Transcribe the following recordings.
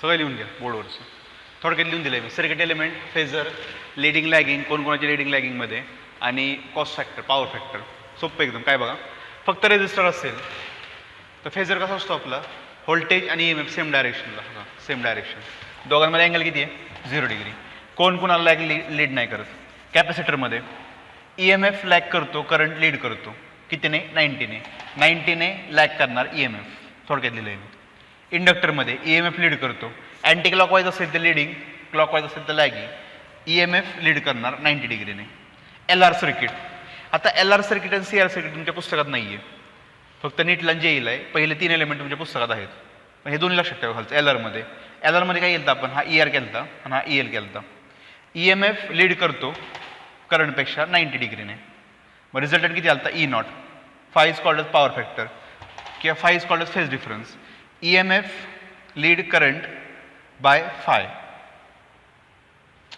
सगळं लिहून घ्या बोर्डवरचं. थोडक्यात लिहून दिलं आहे मी. Circuit element, phasor, leading lagging, कोणकोणाच्या लीडिंग लॅगिंगमध्ये, आणि कॉस्ट फॅक्टर, पॉवर फॅक्टर. सोपं एकदम. काय बघा, फक्त रेजिस्टर असेल तर फेजर कसा असतो आपला, व्होल्टेज आणि EMF सेम डायरेक्शनला, सेम डायरेक्शन. दोघांमध्ये अँगल किती आहे, 0 डिग्री. कोण कोणाला लॅग लीड नाही करत. कॅपॅसिटरमध्ये EMF लॅग करतो, करंट लीड करतो. कितीने, 90ने. 90ने लॅग करणार EMF. थोडक्यात लिहिलं आहे मी. इंडक्टरमध्ये EMF लीड करतो. अँटी क्लॉकवाईज असेल तर लीडिंग, क्लॉकवाईज असेल तर लॅगिंग. EMF लीड करणार 90 डिग्रीने. LR circuit. आता LR सर्किट आणि CR सर्किट तुमच्या पुस्तकात नाही आहे, फक्त नीटला जे येईल आहे. पहिले 3 एलिमेंट तुमच्या पुस्तकात आहेत, पण हे दोन्ही लक्षात ठेवा खालचं. LRमध्ये काय येईल आपण, हा ER केलता आणि हा EL केलता. EMF लीड करतो करंटपेक्षा 90 डिग्रीने. मग रिझल्टंट किती आलता, E0. Phi is called as power factor किंवा phi is called as phase difference. EMF lead current by phi.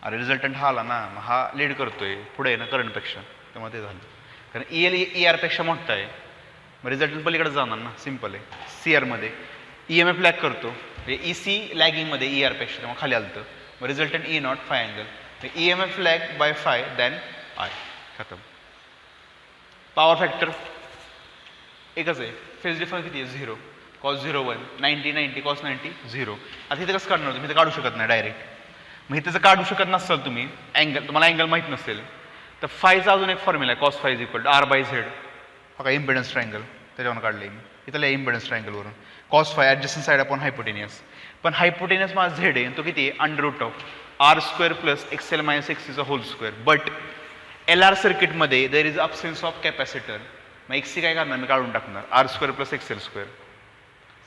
अरे रिझल्टंट हा आला ना, मग हा लीड करतोय पुढे ना करंटपेक्षा, त्यामुळे ते झालं. कारण EL ER पेक्षा मोठा आहे, मग रिझल्टंट पलीकडे जाणार ना, सिम्पल आहे. CRमध्ये EMF लॅग करतो, EC लॅगिंगमध्ये ER पेक्षा, त्यामुळे खाली आलं. मग resultant E0 five angle. EMF lag by five than I. खतम. पॉवर फॅक्टर एकच आहे, फेज डिफरन्स किती आहे, 0. Cos 0 1, 90 90, cos 90 0. आता इथे कसं काढणार, तुम्ही तर काढू शकत नाही डायरेक्ट. मग इथे जर काढू शकत नसाल तुम्ही अँगल, तुम्हाला अँगल माहीत नसेल तर फायचा अजून एक फॉर्म्युला आहे, cos phi is equal to R/Z. बघा इम्पिडन्स ट्रायंगल, त्याच्यावरून काढले मी. इथं लिहा इम्पिडन्स ट्रायंगलवरून. Cos phi adjacent side upon hypotenuse. पण हायपोटेनियस माझा Z आहे, तो किती आहे, √R² + XL - XC whole square. But LR सर्किटमध्ये there is absence of capacitor. मग XC काय करणार, मी काढून टाकणार, R² + XL².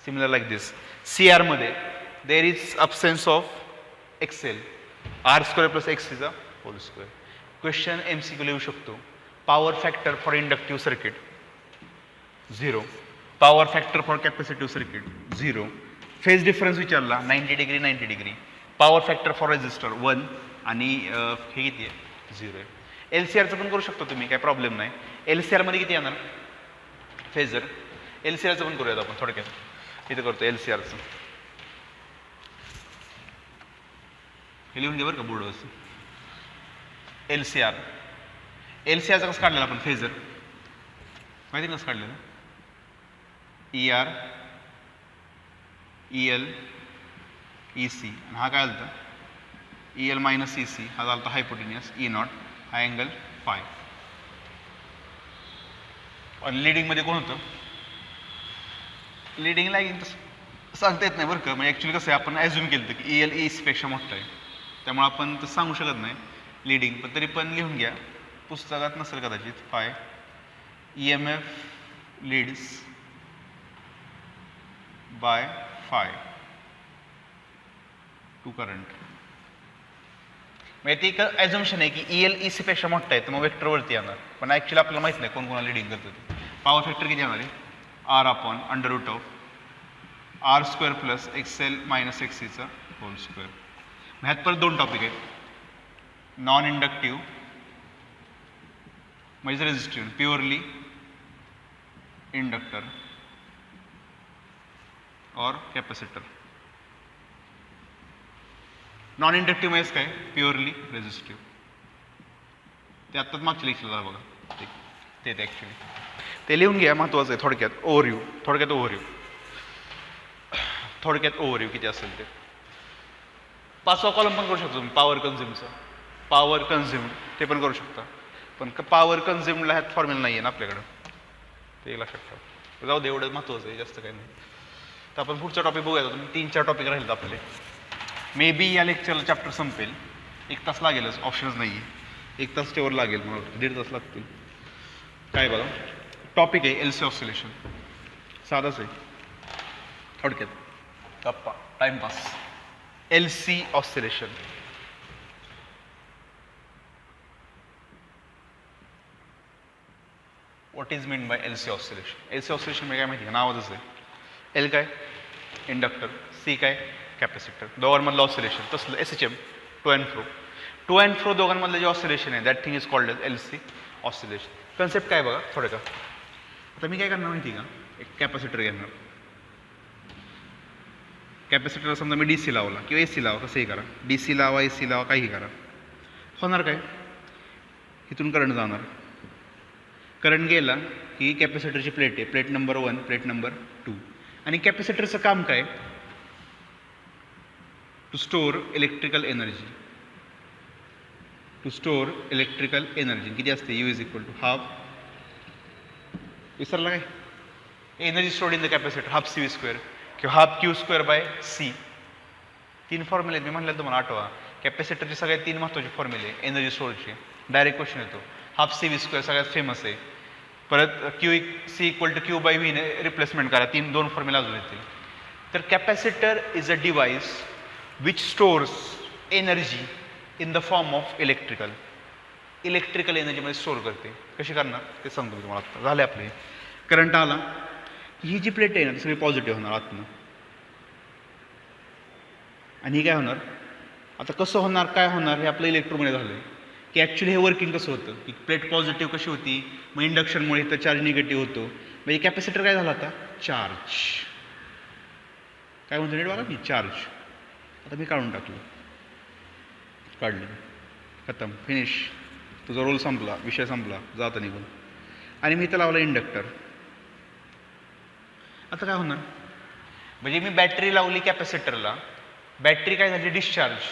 Similar like this. CR मध्ये there is absence of XL, R² + XC whole square. Question MCQ लिहू शकतो. Power factor for inductive circuit 0. Power factor for capacitive circuit 0. Phase difference विचारला 90 degree 90 degree. Power factor for resistor 1 आणि हे किती आहे, 0 आहे. LCRचं पण करू शकतो तुम्ही, काय प्रॉब्लेम नाही. LCRमध्ये किती येणार फेजर, LCRचं पण करूयात आपण थोडक्यात. इथं करतो LCRचं. हे लिहून घे बरं का बोर्डवरचं. LCRचं कसं काढलेलं आपण फेजर, माहिती कसं काढलेलं, ER EL EC. आणि हा काय आलता, EL - EC. हा झाला हायपोटेनियस E0. हा अँगल फाय. आणि लिडिंगमध्ये कोण होतं, लिडिंग लॅगिंग सांगता येत नाही बरं का. म्हणजे ॲक्च्युली कसं आहे, आपण ॲझ्युम केलं होतं की EL EC पेक्षा मोठा आहे, त्यामुळे आपण तर सांगू शकत नाही लिडिंग. पण तरी पण लिहून घ्या, पुस्तकात नसेल कदाचित. Phi EMF leads by phi to current. म्हणजे ते एक ॲझम्पशन आहे की EL EC पेक्षा मोठा आहे, तर मग वेक्टरवरती येणार. पण ॲक्च्युली आपल्याला माहित नाही कोण कोणाला लिडिंग करतं ते. पॉवर फॅक्टर किती येणार आहे, R/√R² + XL - XC whole square. ह्यात परत 2 टॉपिक आहेत. नॉन इंडक्टिव्ह म्हणजे रेजिस्टिव्ह, प्युअरली इंडक्टर और कॅपॅसिटर. नॉन इंडक्टिव्ह म्हणजे काय, प्युअरली रेजिस्टिव्ह. ते आत्ताच मागच्या लेक्चरला बघा, ते ॲक्च्युली ते लिहून घ्या, महत्त्वाचं आहे. थोडक्यात ओव्हरव्ह्यू किती असेल ते. 5वा कॉलम पण करू शकतो तुम्ही, पॉवर कन्झ्युमचा. पॉवर कन्झ्युम्ड ते पण करू शकता, पण पॉवर कन्झ्युमडला ह्यात फॉर्म्युला नाही आहे ना आपल्याकडं, ते लक्षात ठेवा. जाऊ दे, एवढं महत्त्वाचं आहे, जास्त काही नाही. तर आपण पुढचा टॉपिक बघूया. तुम्ही 3-4 टॉपिक राहिले आपले. मे बी या लेक्चरला चॅप्टर संपेल, 1 तास लागेलच, ऑप्शनच नाही आहे. 1 तास तेवर लागेल, मला वाटतं 1.5 तास लागतील. काय बघा, टॉपिक आहे LC ऑसिलेशन. साधाच आहे, थोडक्यात गप्पा timepass. LC oscillation. What is mean by LC oscillation. LC oscillation म्हणजे काय माहिती का, नावाच आहे. L काय, इंडक्टर. C काय, कॅपॅसिटर. दोघांमधलं ऑसिलेशन तसलं SHM, टू अँड फ्रो दोघांमधलं जे ऑसिलेशन आहे, that thing is called as LC oscillation. Concept काय बघा थोडं का. आता मी काय करणार माहिती का, एक कॅपॅसिटर घेणार, कॅपॅसिटरला समजा मी DC लावला किंवा AC लावा, कसंही करा, DC लावा, AC लावा, काही करा, होणार काय, इथून करंट जाणार, करंट गेला की कॅपॅसिटरची प्लेट आहे, प्लेट नंबर 1, प्लेट नंबर 2, आणि कॅपॅसिटरचं काम काय, to store electrical energy, to store electrical energy किती असते, U is equal to half, विसरला काय, energy stored in the capacitor half CV square किंवा हाफ Q² बाय C. 3 फॉर्म्युले आहेत, मी म्हटलं तुम्हाला आठवा, कॅपॅसिटरचे सगळ्यात 3 महत्त्वाचे फॉर्म्युले एनर्जी स्टोअरचे, डायरेक्ट क्वेश्चन येतो, हाफ CV स्क्वेअर सगळ्यात फेमस आहे, परत C equal to Q by V ने रिप्लेसमेंट करा, 2 फॉर्म्युला अजून येतील. तर capacitor is a device which stores energy in the form of electrical एनर्जीमध्ये स्टोअर करते. कशी करणार ते सांगतो मी तुम्हाला. आता झाले आपले, करंट आला, ही जी प्लेट आहे ना ती सगळी पॉझिटिव्ह होणार आतनं, आणि ही काय होणार, आता कसं होणार, काय होणार, हे आपलं इलेक्ट्रोमध्ये झालं आहे की ॲक्च्युली हे वर्किंग कसं होतं की प्लेट पॉझिटिव्ह कशी होती, मग इंडक्शनमुळे इथं चार्ज निगेटिव्ह होतो, म्हणजे कॅपॅसिटर काय झाला आता, चार्ज, काय म्हणतो नीट बघा की चार्ज. आता मी काढून टाकलं, काढले, खतम, फिनिश, तुझा रोल संपला, विषय संपला, जाता निघून, आणि मी इथं लावलं इंडक्टर. आता काय होणार, म्हणजे मी बॅटरी लावली कॅपॅसिटरला, बॅटरी काय झाली, डिस्चार्ज,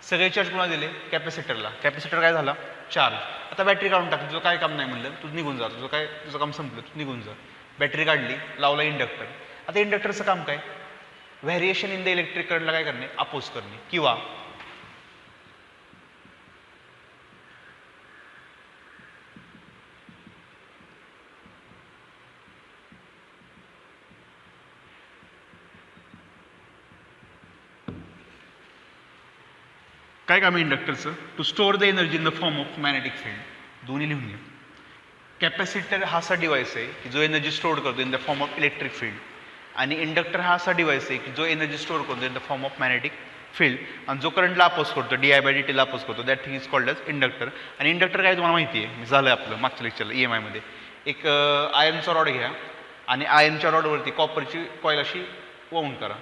सगळे चार्ज कोणाला दिले, कॅपॅसिटरला, कॅपॅसिटर काय झाला, चार्ज. आता बॅटरी काढून टाकली, तुझं काय काम नाही म्हणलं, तू निघून जा, तुझं काम संपलं, तू निघून जा. बॅटरी काढली, लावला इंडक्टर. आता इंडक्टरचं काम काय, व्हॅरिएशन इन द इलेक्ट्रिक करंटला काय करणे, अपोज करणे, किंवा काय काम आहे इंडक्टरचं, to store the energy in the form of magnetic field. दोन्ही लिहून घ्या. कॅपॅसिटर हा असा डिव्हाइस आहे की जो एनर्जी स्टोअर करतो in the form of electric field, आणि इंडक्टर हा असा डिव्हाइस आहे की जो एनर्जी स्टोअर करतो in the form of magnetic field, आणि जो करंटला अपोज करतो, DI/dt ला अपोज करतो, that thing is called as inductor. आणि इंडक्टर काय तुम्हाला माहिती आहे, झालं आपलं मागच्या लेक्चरला EMI मध्ये, एक आयर्नचा रॉड घ्या आणि आयर्नच्या रॉडवरती कॉपरची कॉईल अशी वाऊंड करा,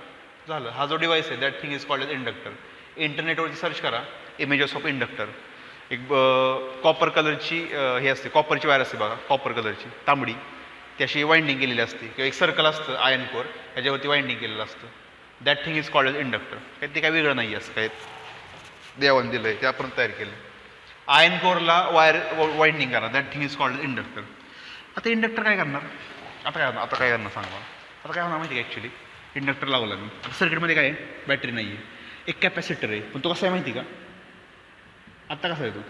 झालं. हा जो डिव्हाइस आहे that thing is called as inductor. इंटरनेटवरती सर्च करा इमेजेस ऑफ इंडक्टर. एक कॉपर कलरची हे असते, कॉपरची वायर असते बघा, कॉपर कलरची तांबडी, त्याशी वाइंडिंग केलेली असते, किंवा एक सर्कल असतं आयर्न कोर, ह्याच्यावरती वाइंडिंग केलेलं असतं, that thing is called as inductor. काय ते काय वेगळं नाही असं काय देवाने दिलं आहे, ते आपण तयार केलं. आयर्न कोरला वायर वाइंडिंग करा, that thing is called inductor. आता इंडक्टर काय करणार, आता काय करणार सांगा. आता काय होणार माहिती आहे, ॲक्च्युली इंडक्टर लावला मी, सर्किटमध्ये काय आहे, बॅटरी नाही आहे, एक कॅपॅसिटर आहे, पण तो कसा आहे माहिती का, आत्ता कसा येतो,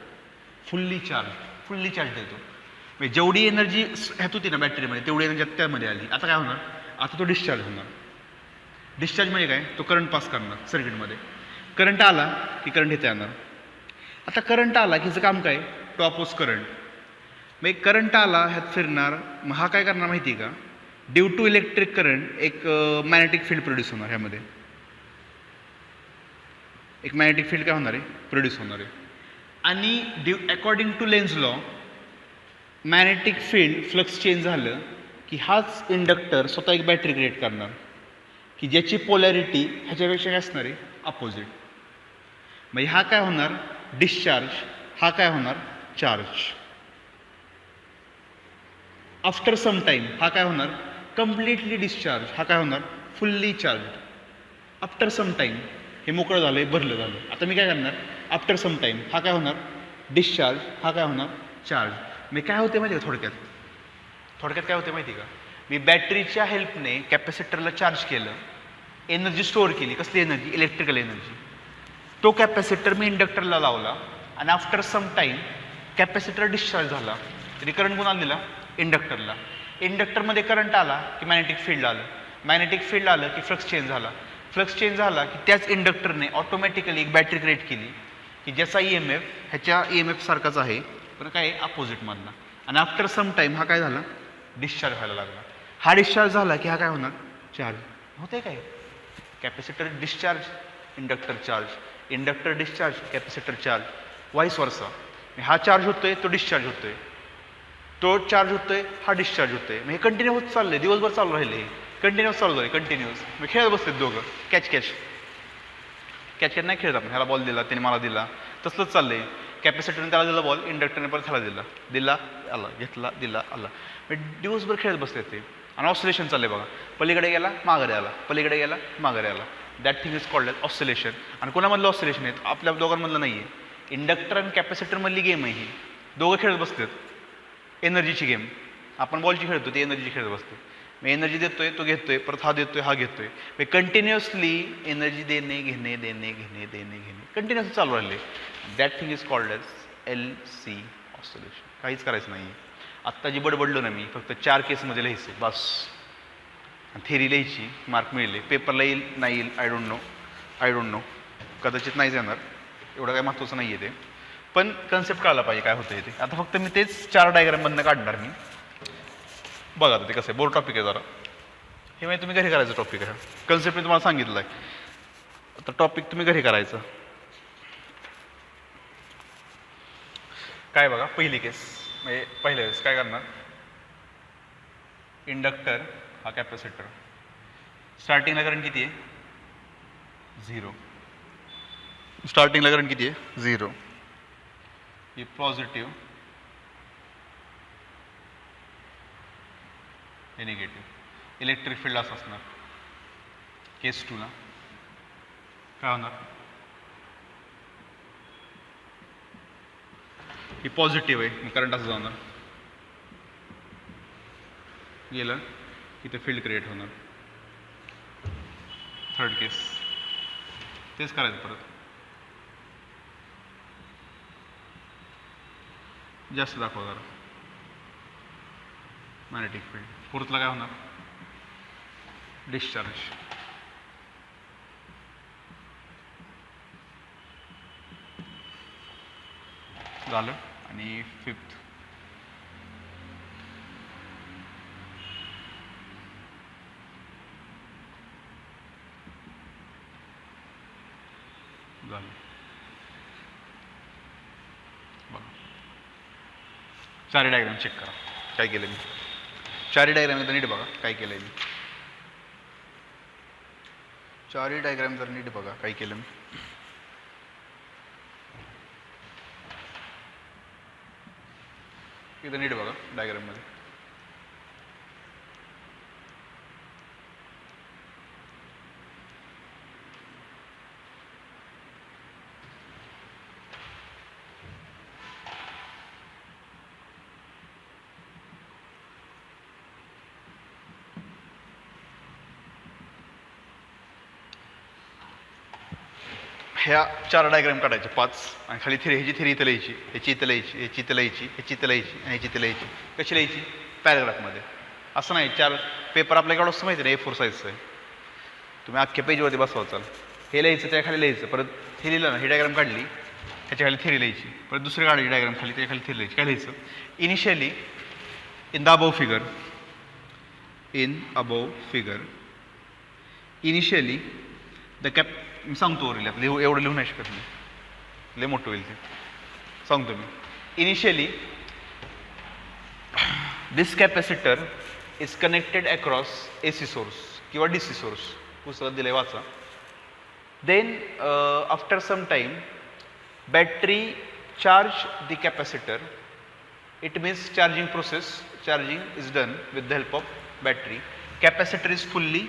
फुल्ली चार्ज देतो. म्हणजे जेवढी एनर्जी ह्यात होती ना बॅटरीमध्ये, तेवढी एनर्जी त्यामध्ये आली. आता काय होणार, आता तो डिस्चार्ज होणार. डिस्चार्ज म्हणजे काय, तो करंट पास करणार सर्किटमध्ये. करंट आला की करंट इथे येणार. आता करंट आला की हिचं काम काय, टू अपोज करंट. मग एक करंट आला ह्यात फिरणार, मग हा काय करणार माहिती आहे का, ड्यू टू इलेक्ट्रिक करंट एक मॅग्नेटिक फील्ड प्रोड्यूस होणार, ह्यामध्ये एक मॅग्नेटिक फील्ड काय होणार आहे, प्रोड्यूस होणार आहे. आणि according to Lenz law, magnetic field flux change झालं की हाच इंडक्टर स्वतः एक बॅटरी क्रिएट करणार की ज्याची पोलॅरिटी ह्याच्यापेक्षा काय असणार आहे, अपोजिट. म्हणजे हा काय होणार, डिस्चार्ज, हा काय होणार, चार्ज. आफ्टर सम टाइम हा काय होणार, कम्प्लिटली डिस्चार्ज, हा काय होणार, fully charge. After some time हे मोकळं झालं, हे भरलं झालं. आता मी काय करणार, आफ्टर सम टाइम हा काय होणार, डिस्चार्ज, हा काय होणार, चार्ज. मी काय होते माहिती का, थोडक्यात काय होते माहिती का, मी बॅटरीच्या हेल्पने कॅपॅसिटरला चार्ज केलं, एनर्जी स्टोअर केली. कसली एनर्जी, इलेक्ट्रिकल एनर्जी. तो कॅपॅसिटर मी इंडक्टरला लावला, आणि after some time capacitor discharge झाला, तरी करंट कोणाला दिला, इंडक्टरला. इंडक्टरमध्ये करंट आला की मॅग्नेटिक फील्ड आलं, मॅग्नेटिक फील्ड आलं की फ्लक्स चेंज झाला, फ्लक्स चेंज झाला की त्याच इंडक्टरने ऑटोमॅटिकली एक बॅटरी क्रिएट केली की ज्याचा EMF ह्याच्या EMF सारखाच आहे, पण काय अपोजिटमधला. आणि आफ्टर सम टाईम हा काय झाला, डिस्चार्ज व्हायला लागला. हा डिस्चार्ज झाला की हा काय होणार, चार्ज होते. काय capacitor discharge, inductor charge, inductor discharge, capacitor charge, vice versa. हा चार्ज होतोय, तो डिस्चार्ज होतोय, तो चार्ज होतोय, हा डिस्चार्ज होतोय. हे कंटिन्यू होत चाललंय, दिवसभर चालू राहिले. कंटिन्युअस चालू झाले कंटिन्युअस. मी खेळत बसले दोघं कॅच कॅच कॅच कॅच नाही खेळत आपण. ह्याला बॉल दिला त्याने मला दिला तसलंच चाललंय. कॅपॅसिटरने त्याला दिला बॉल, इंडक्टरने परत ह्याला दिला दिला आला घेतला दिला आला. मी दिवसभर खेळत बसले ते आणि ऑसिलेशन चाललंय बघा. पलीकडे गेला माघारी आला, पलीकडे गेला माघारी आला. That thing is called as oscillation. आणि कोणामधलं ऑसिलेशन आहे? आपल्या दोघांमधलं नाही आहे. इंडक्टर आणि कॅपॅसिटरमधली गेम आहे ही. दोघं खेळत बसतात एनर्जीची गेम. आपण बॉलची खेळतो ते एनर्जी खेळत बसते. मी एनर्जी देतोय तो घेतोय, परत हा देतोय हा घेतोय. मी कंटिन्युअसली एनर्जी देणे घेणे देणे घेणे देणे घेणे कंटिन्युअसली चालू राहिले. That thing is called as LC oscillation. काहीच करायचं नाही. आत्ता जी बडबडलो ना मी, फक्त 4 केसमध्ये लिहायचे बस. थेरी लिहायची, मार्क मिळले. पेपरला येईल नाही येईल आय डोंट नो कदाचित नाहीच येणार. एवढं काही महत्त्वाचं नाही आहे ते, पण कन्सेप्ट कळायला पाहिजे काय होतं ते. आता फक्त मी तेच 4 डायग्राममधनं काढणार मी. बघा आता ते कसं आहे. बोर्ड टॉपिक आहे जरा हे माहिती तुम्ही घरी करायचं टॉपिक आहे. कन्सेप्ट मी तुम्हाला सांगितलं आहे. आता टॉपिक तुम्ही घरी करायचं. काय बघा पहिली केस म्हणजे पहिल्या वेळेस काय करणार. इंडक्टर हा कॅपॅसिटर. स्टार्टिंगला करंट किती आहे? 0. स्टार्टिंगला करंट किती आहे? 0. ही पॉझिटिव्ह हे निगेटिव्ह. इलेक्ट्रिक फील्ड असं असणार. केस 2 ला काय होणार? ही पॉझिटिव्ह आहे मग करंट असं जाणार. गेलं इथे फील्ड क्रिएट होणार. थर्ड केस तेच करायचं परत. जास्त दाखवा जरा मॅग्नेटिक फील्ड. फोर्थला काय होणार? डिस्चार्ज. झालं. आणि फिफ्थ झालं. बघा 4 डायग्राम चेक करा काय केलं मी. 4 डायग्राम तर नीट बघा काय केलं मी. 4 डायग्राम जर नीट बघा काय केलं मी. इथं नीट बघा डायग्राममध्ये. ह्या 4 डायग्राम काढायचे 5 आणि खाली ह्याची थेरी इथं लिहायची, ह्याची इथं लिहायची, ह्याची इथं लिहायची, ह्याची इथं लिहायची आणि ह्याची इथं लिहायची. कशी लिहायची? पॅराग्राफमध्ये. असं नाही 4 पेपर आपल्याकडे असं माहिती नाही A4 साईजचं आहे. तुम्ही अख्ख्या पेजवरती बसवाचाल. हे लिहायचं त्या खाली लिहायचं. परत हे लिहिलं ना ही डायग्राम काढली ह्याच्या खाली थेरी लिहायची. परत दुसरी काढली डायग्राम खाली त्याच्या खाली थेरी लिहायची. काय लिहायचं? Initially in the above figure initially the cap. मी सांगतो वर लिहा एवढं लिहू नाही शकत मी, लय मोठं होईल ते. सांगतो मी. Initially this capacitor is connected across AC source किंवा DC सोर्स. पुस्तकात दिलंय वाचा. Then after some time battery charge the capacitor. It means charging process. Charging is done with the help of battery. Capacitor is fully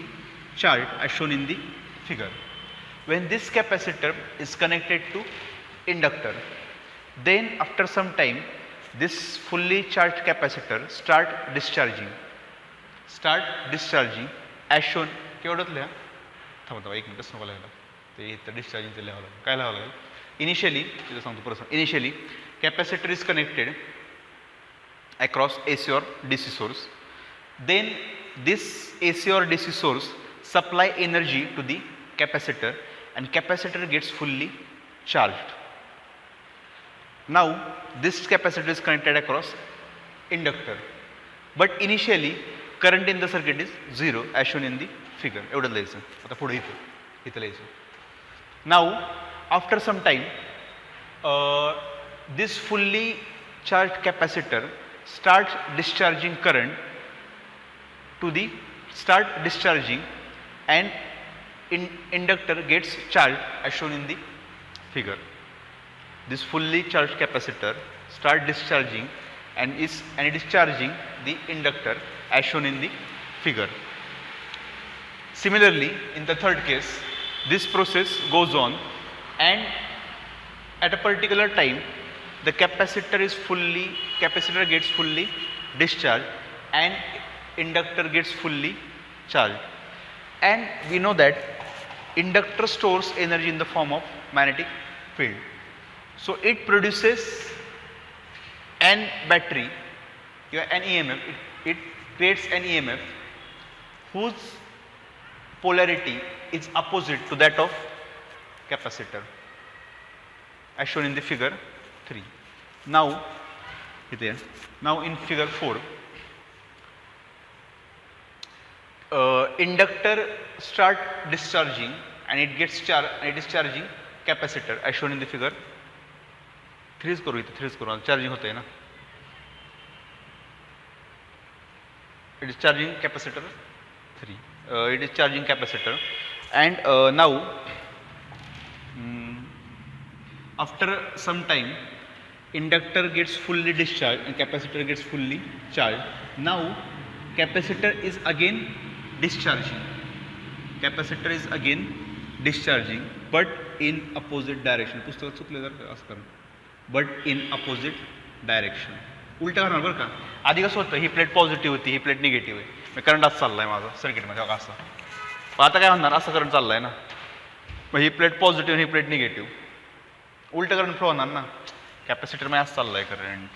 charged as shown in the figure. When this capacitor is connected to inductor, then after some time this fully charged capacitor start discharging as shown. केवढंच लिहा. थांबा 1 minute नको लिहायला ते इथं डिस्चार्जिंगचं लिहावं लागेल. काय लिहावं लागेल? इनिशियली तिथं सांगतो परत. Initially capacitor is connected across AC or DC source. Then this AC or DC source supply energy to the capacitor and capacitor gets fully charged. Now this capacitor is connected across inductor, but initially current in the circuit is 0 as shown in the figure. एवढं लिहायचं. आता पुढे इथं लिहायचं. Now after some time this fully charged capacitor starts discharging current to the start discharging and inductor gets charged as shown in the figure. This fully charged capacitor start discharging and is discharging the inductor as shown in the figure. Similarly, in the third case, this process goes on and at a particular time the capacitor gets fully discharged and inductor gets fully charged. And we know that inductor stores energy in the form of magnetic field. So it produces an battery, an EMF, it creates an EMF whose polarity is opposite to that of capacitor as shown in the figure 3. Now in figure 4, inductor start discharging and it gets discharging capacitor as shown in the figure 3 करू charging होते ना. It is charging capacitor 3. It is charging capacitor and now after some time inductor gets fully discharged and capacitor gets fully charged. Now capacitor is again discharging. But in opposite direction. पुस्तकात चुकले जर असं करून. But in opposite direction. उलट करणार बरं का. आधी कसं होतं, ही प्लेट पॉझिटिव्ह होती, ही प्लेट निगेटिव्ह आहे. करंट असं चाललाय माझा सर्किटमध्ये बघा असं. पण आता काय होणार, असं करंट चाललाय ना. मग ही प्लेट पॉझिटिव्ह ही प्लेट निगेटिव्ह. उलट करंट फ्लो होणार ना. कॅपॅसिटर मध्ये असं चाललाय करंट.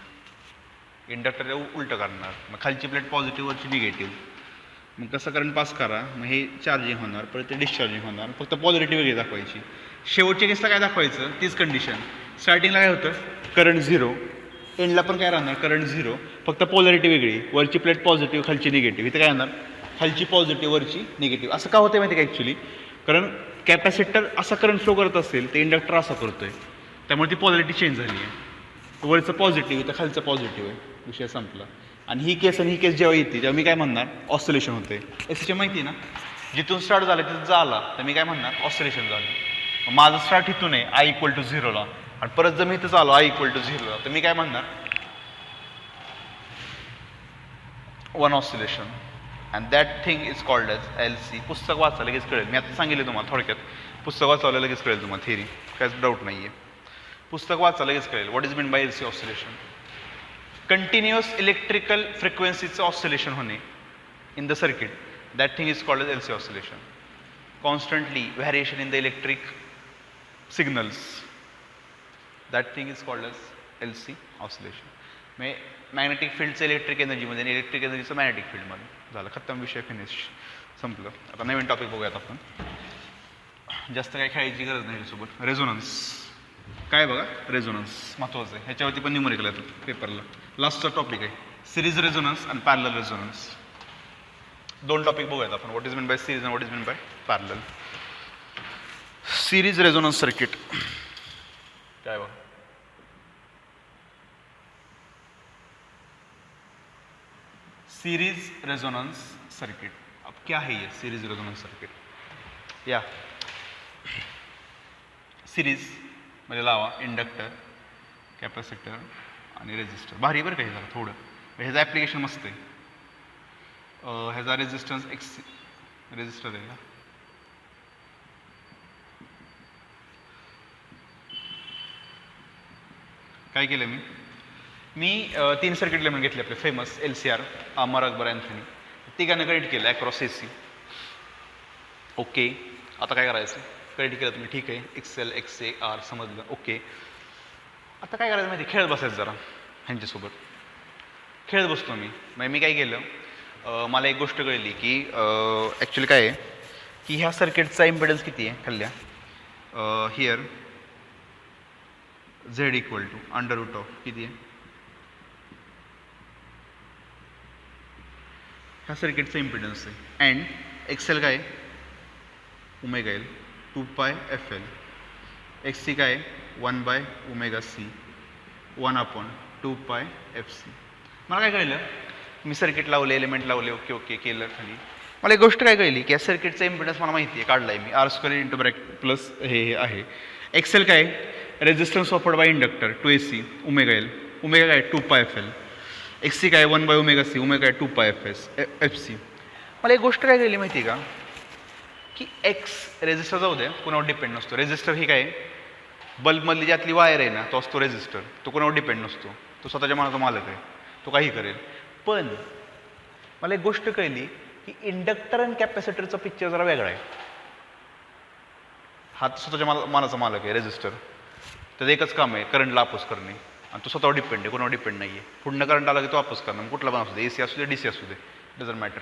इंडक्टर उलट करणार. मग खालची प्लेट पॉझिटिव्ह वरची निगेटिव्ह. मग कसं करंट पास करा, मग हे चार्जिंग होणार, परत ते डिस्चार्जिंग होणार. फक्त पॉझिटिव्ह वेगळी दाखवायची. शेवटच्या केसला काय दाखवायचं, तीच कंडिशन. स्टार्टिंगला काय होतं, करंट 0, एंडला पण काय राहणार, करंट 0, फक्त पोलॅरिटी वेगळी. वरची प्लेट पॉझिटिव्ह, खालची निगेटिव्ह. इथे काय होणार, खालची पॉझिटिव्ह, वरची निगेटिव्ह. असं का होतं माहिती का ॲक्च्युली, कारण कॅपॅसिटर असा करंट फ्लो करत असेल, ते इंडक्टर असा करतोय, त्यामुळे ती पॉलॅरिटी चेंज झाली आहे. वरचं पॉझिटिव्ह, इथं खालचं पॉझिटिव्ह आहे, विषय संपला. आणि ही केस जेव्हा येते तेव्हा मी काय म्हणणार, ऑसिलेशन होते. एसीच्या माहिती आहे ना, जिथून स्टार्ट झालं तिथं झाला तर मी काय म्हणणार, ऑसिलेशन झालं. माझं स्टार्ट इथून आहे I = 0 ला, आणि परत जर मी इथं चालू I = 0 ला, तर मी काय म्हणणार, 1 oscillation. And that thing is called as LC. पुस्तक वाचा लगेच कळेल. मी आता सांगितलं तुम्हाला थोडक्यात, पुस्तक वाचायला लगेच कळेल तुम्हाला, थेरी काहीच डाऊट नाही आहे. पुस्तक वाचा लगेच कळेल. What is mean by LC oscillation. Continuous electrical फ्रिक्वेन्सीचं ऑसिलेशन होणे in the circuit, that thing is called as LC oscillation. Constantly variation in the electric signals, that thing is called as LC oscillation. म्हणजे magnetic फील्डचं electric एनर्जीमध्ये आणि electric एनर्जीचं magnetic फील्डमध्ये. झालं, खतम, विषय फिनिश, संपलं. आता नवीन टॉपिक बघूयात आपण. जास्त काही खेळायची गरज नाही सोबत. रेझोनन्स काय बघा, रेझोनन्स महत्त्वाचं आहे. ह्याच्यावरती पण न्यूमरिकल येतात पेपरला. लास्टचा टॉपिक आहे सिरीज रेझोनन्स आणि पॅरलल रेझोनन्स. दोन टॉपिक बघूयात आपण. What is mean by series and what is mean bye parallel. Series resonance circuit काय बघा, सीरीज रेजोनेंस सर्किट. अब क्या है ये सीरीज रेजोनेंस सर्किट, या सिरीज म्हणजे लावा इंडक्टर, कॅपॅसिटर आणि रेजिस्टर. भारी बरं काही झालं थोडं, ह्याचं ॲप्लिकेशन मस्त आहे. ह्याचा रेजिस्टन्स रेजिस्टर आहे का, काय केलं मी 3 सर्किट एलिमेंट घेतले आपले फेमस LCR, अमर, अकबर, अँथनी. तिघांना कनेक्ट केलं अक्रॉस AC. ओके, आता काय करायचं, कनेक्ट केलं तुम्ही, ठीक आहे, XL XA R समजलं, ओके. आता काय करायचं माहिती, खेळत बसायचं जरा ह्यांच्यासोबत. खेळत बसतो मी काय केलं, मला एक गोष्ट कळली की ॲक्च्युली काय आहे की ह्या सर्किटचा इम्पिडन्स किती आहे खाल्ल्या, हिअर Z = √, किती आहे ह्या सर्किटचा इम्पिडन्स आहे. अँड XL काय ω/L 2πfL, XC काय 1/ωc 1/2πfc. मला काय कळलं, मी सर्किट लावले, एलिमेंट लावले, ओके केलं खाली. मला एक गोष्ट काय कळली की या सर्किटचा इम्पिडन्स मला माहिती आहे, काढला आहे मी, आर स्क्वेअर इंटू ब्रॅक प्लस हे आहे. एक्सेल काय resistance offered by inductor 2AC omega L, omega काय 2πfl, XC काय 1/ωc, ओमेगा काय 2πfc. मला एक गोष्ट काय कळली माहिती आहे का की एक्स रेजिस्टर जाऊ द्या, कोणावर डिपेंड नसतो. रेजिस्टर ही काय बल्बमधली ज्यातली वायर आहे ना तो असतो रेजिस्टर, तो कोणावर डिपेंड नसतो, तो स्वतःच्या मनाचा मालक आहे, तो काही करेल. पण मला एक गोष्ट कळली की इंडक्टर आणि कॅपॅसिटरचा पिक्चर जरा वेगळा आहे. हा स्वतःच्या मनाचा मालक आहे रेजिस्टर, त्याचं एकच काम आहे करंटला अपोज करणे, आणि तो स्वतःवर डिपेंड आहे, कोणावर डिपेंड नाही आहे. पुढनं करंट आला की तो अपोज करणार, कुठला पण असू दे, AC असू दे DC असू दे, डझंट मॅटर.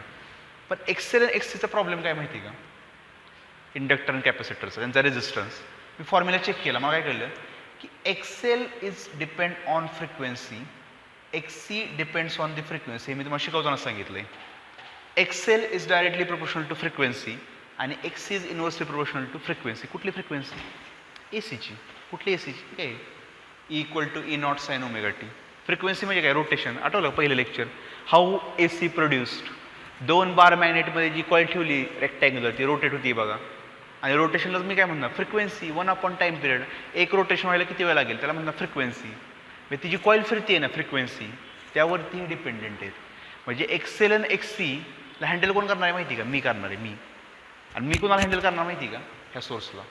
पण एक्सेल आणि XCचा प्रॉब्लेम काय माहिती का, इंडक्टर आणि कॅपॅसिटरचा त्यांचा रेजिस्टन्स. मी फॉर्म्युला चेक केला, मला काय कळलं की XL is depend on frequency, XC depends on the frequency. हे मी तुम्हाला शिकवताना सांगितलं आहे. XL is directly proportional to frequency आणि XC is inversely proportional to frequency. कुठली फ्रिक्वेन्सी? ACची. कुठली ACची? काय E=E0 sin ωt. फ्रिक्वेन्सी म्हणजे काय रोटेशन. आठवलं पहिलं lecture how AC produced. 2 bar मॅग्नेटमध्ये जी कॉईल ठेवली रेक्टँग्युलर ती रोटेट होती बघा, आणि रोटेशनलाच मी काय म्हणणार फ्रिक्वेन्सी. 1 टाइम पिरियड, एक रोटेशन व्हायला किती वेळ लागेल त्याला म्हणणार फ्रिक्वेन्सी. म्हणजे ती जी कॉईल फिरते ना फ्रिक्वेन्सी त्यावरती डिपेंडेंट आहेत. म्हणजे एक्सेल आणि XCला हँडल कोण करणार आहे माहिती का, मी करणार आहे मी. आणि मी कोणाला हँडल करणार माहिती का, ह्या सोर्सला.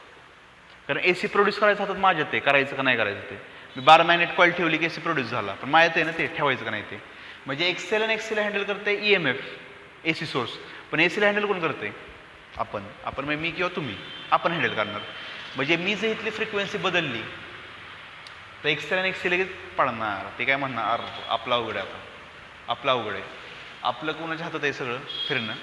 कारण AC प्रोड्यूस करायचं हातात माझ्यात आहे, करायचं का नाही करायचं ते. मी 12 मॅग्नेट कॉईल ठेवली की AC प्रोड्यूस झाला, पण माझ्यात आहे ना ते ठेवायचं का नाही ते. म्हणजे एक्सेल आणि XCला हँडल करते EMF AC सोर्स, पण ACला हँडल कोण करते, आपण. म्हणजे मी किंवा तुम्ही, आपण हँडल करणार. म्हणजे मी जर इथली फ्रिक्वेन्सी बदलली तर एक्सेल आणि XC लगेच पडणार. ते काय म्हणणार आपला अवघड आहे, आता आपला अवघड आहे. आपलं कोणाच्या हातात आहे सगळं फिरणं,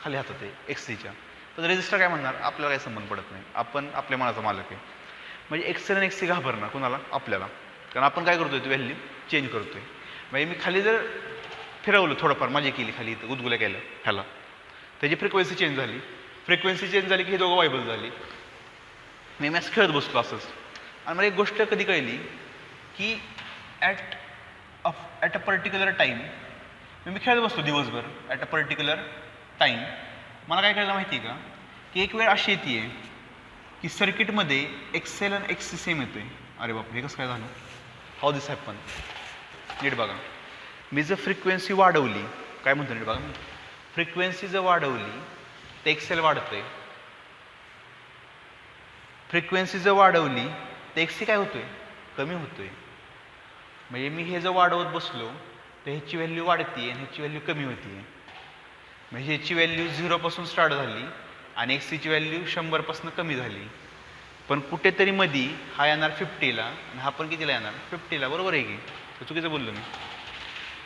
खाली हातात आहे XCच्या. पण रेजिस्टर काय म्हणणार आपल्याला काही संबंध पडत नाही, आपण आपल्या मनाचा मालक आहे. म्हणजे एक्सेल आणि XC घाबरणार कोणाला, आपल्याला. कारण आपण काय करतोय ती व्हॅल्यू चेंज करतोय. म्हणजे मी खाली जर फिरवलं थोडंफार मजा केली, खाली इथं गुदगुल्या केलं ह्याला, त्याची फ्रिक्वेन्सी चेंज झाली. फ्रिक्वेन्सी चेंज झाली की हे दोघं वायबल झाली. मी मॅच खेळत बसलो असंच. आणि मला एक गोष्ट कधी कळली की ॲट अ पर्टिक्युलर टाईम मी खेळत बसतो दिवसभर. ॲट अ पर्टिक्युलर टाईम मला काय कळलं माहिती आहे का की एक वेळ अशी येते की सर्किटमध्ये एक्सेल आणि XC सेम येतोय. अरे बापरे, हे कसं काय झालं, हाऊ दिस हॅपन. नीट बघा, मी जर फ्रिक्वेन्सी वाढवली, काय म्हणतो नीट बघा, फ्रिक्वेन्सी जर वाढवली तर एक्सेल वाढतंय. फ्रिक्वेन्सी जर वाढवली तर XC काय होतोय, कमी होतोय. म्हणजे मी हे जर वाढवत बसलो तर ह्याची व्हॅल्यू वाढते आणि ह्याची व्हॅल्यू कमी होती. म्हणजे ह्याची व्हॅल्यू 0 पासून स्टार्ट झाली आणि XCची व्हॅल्यू 100 पासून कमी झाली. पण कुठेतरी मधी हा येणार 50ला आणि हा पण कितीला येणार 50ला. बरोबर आहे की, तर चुकीचं बोललो मी.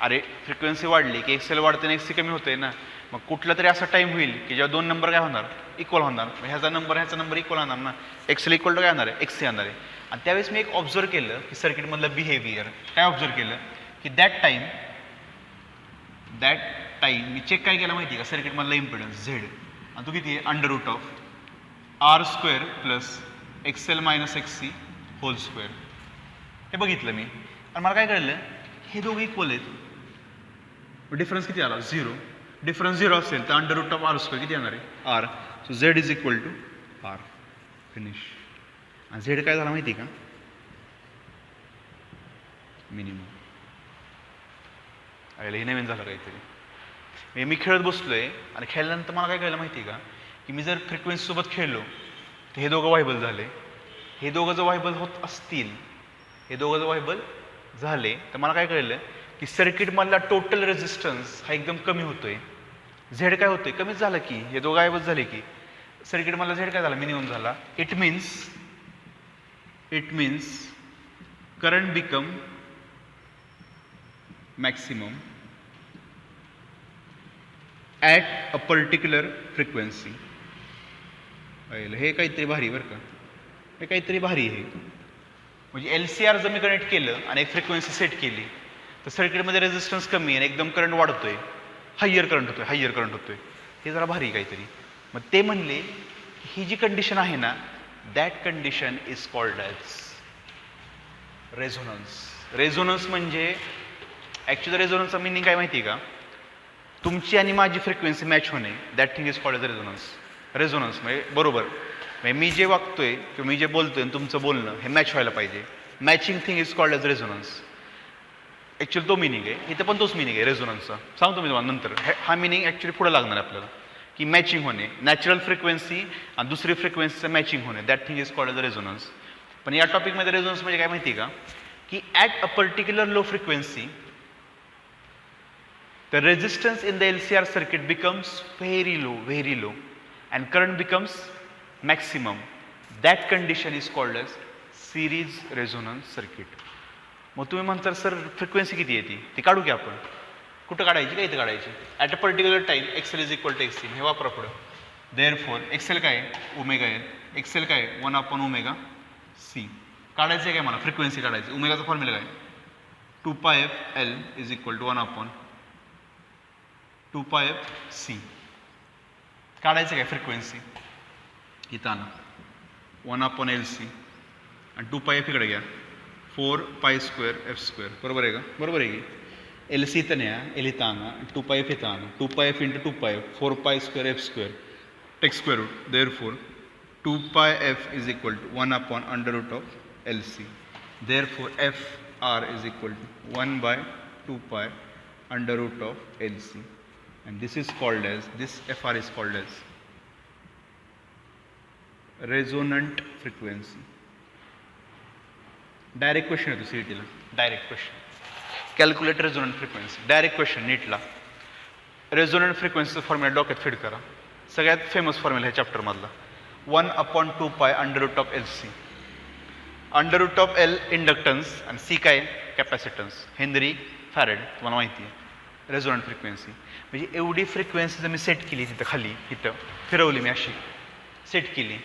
अरे फ्रिक्वेन्सी वाढली की एक्सेल वाढते आणि XC कमी होतंय ना. मग कुठला तरी असा टाईम होईल की जेव्हा 2 नंबर काय होणार, इक्वल होणार. ह्याचा नंबर इक्वल होणार ना, एक्सेल इक्वल टू काय होणार आहे, XC येणार आहे. आणि त्यावेळेस मी एक ऑब्झर्व केलं की सर्किटमधलं बिहेवियर काय ऑब्झर्व केलं की दॅट टाईम मी चेक काय केलं माहिती आहे का, सर्किटमधला इम्पिडन्स Z, आणि तो किती आहे √R² plus XL minus XC whole square. हे बघितलं मी आणि मला काय कळलं, हे दोघं इक्वल आहेत. डिफरन्स किती आला, 0. डिफरन्स 0 असेल तर √R² किती येणार आहे, R. So Z is equal to R. Finish. आणि Z काय झाला माहिती का, मिनिमम. हे नवीन झालं काहीतरी. मी खेळत बसलोय आणि खेळल्यानंतर मला काय कळलं माहिती का की मी जर फ्रिक्वेन्सी सोबत खेळलो तर हे दोघं व्हायबल झाले. हे दोघं जर व्हायबल होत असतील, हे दोघं जर व्हायबल झाले तर मला काय कळलं की सर्किटमधला टोटल रेजिस्टन्स हा एकदम कमी होतोय. Z काय होतोय, कमीच झालं की. हे दोघं व्हायबल झाले की सर्किटमधला Z काय झाला, मिनिमम झाला. It means current become maximum at a particular frequency. हे काहीतरी भारी बरं का, हे काहीतरी भारी आहे. म्हणजे LCR जर मी कनेक्ट केलं आणि एक फ्रिक्वेन्सी सेट केली तर सर्किटमध्ये रेजिस्टन्स कमी आहे आणि एकदम करंट वाढतोय, हायर करंट होतोय. हे जरा भारी काहीतरी. मग ते म्हणले ही जी कंडिशन आहे ना, that condition is called as resonance. Resonance म्हणजे ॲक्च्युअली रेझोनन्सचा मिनिंग काय माहिती आहे का, तुमची आणि माझी फ्रिक्वेन्सी मॅच होणे, that thing is called as resonance. Resonance म्हणजे बरोबर, म्हणजे मी जे वागतोय किंवा मी जे बोलतोय आणि तुमचं बोलणं हे मॅच व्हायला पाहिजे. Matching thing is called as resonance. Actually तो मिनिंग आहे, इथं पण तोच मिनिंग आहे रेझोनन्सचा. सांगतो मी तुम्हाला नंतर. हा मिनिंग ॲक्च्युअली पुढे लागणार आहे आपल्याला, की मॅचिंग होणे, नॅचरल फ्रिक्वेन्सी आणि दुसरी फ्रिक्वेन्सीचं मॅचिंग होणे, that thing is called as resonance. पण या टॉपिकमध्ये रेझोनन्स म्हणजे काय माहिती आहे का, की at a particular low frequency the resistance in the LCR circuit becomes very low and current becomes maximum. That condition is called as series resonance circuit. मग तुम्ही म्हणता सर फ्रिक्वेन्सी किती येते ती काढू की आपण, कुठं काढायची, काय इथं काढायची, at a particular time XL is equal to XC, हे वापरा पुढं. देअरफॉर एक्सेल काय आहे, ओमेगा आहे. एक्सेल काय आहे, 1/ω/c. काढायचं आहे काय मला, फ्रिक्वेन्सी काढायची. ओमेगाचा फॉर्म्युला काय, 2πfL is equal to 1/2πfc. काढायचं काय फ्रिक्वेन्सी, इथं आणा 1/LC आणि 2πf इकडे घ्या, 4π²f². बरोबर आहे का, बरोबर आहे की. LC इथं न्या, L इथं आणा, 2πf इथं आणा, 2πf × 2πf, 4π²f², take square root. Therefore 2πf is equal to 1/√LC. Therefore FR is equal to 1/2π√LC. and this is called as, this FR is called as resonant frequency. Direct question येतो CETला, direct question, calculate resonant frequency. Direct question नीटला. Resonant फ्रिक्वेन्सीचा formula डोक्यात fit करा. सगळ्यात famous formula ह्या चॅप्टरमधला, 1/2π√LC. √L inductance आणि C काय, कॅपॅसिटन्स, हेनरी फॅरेड, तुम्हाला माहिती आहे. रेझोनंट फ्रिक्वेन्सी म्हणजे एवढी फ्रिक्वेन्सी जर मी सेट केली तिथं खाली, इथं फिरवली मी अशी सेट केली,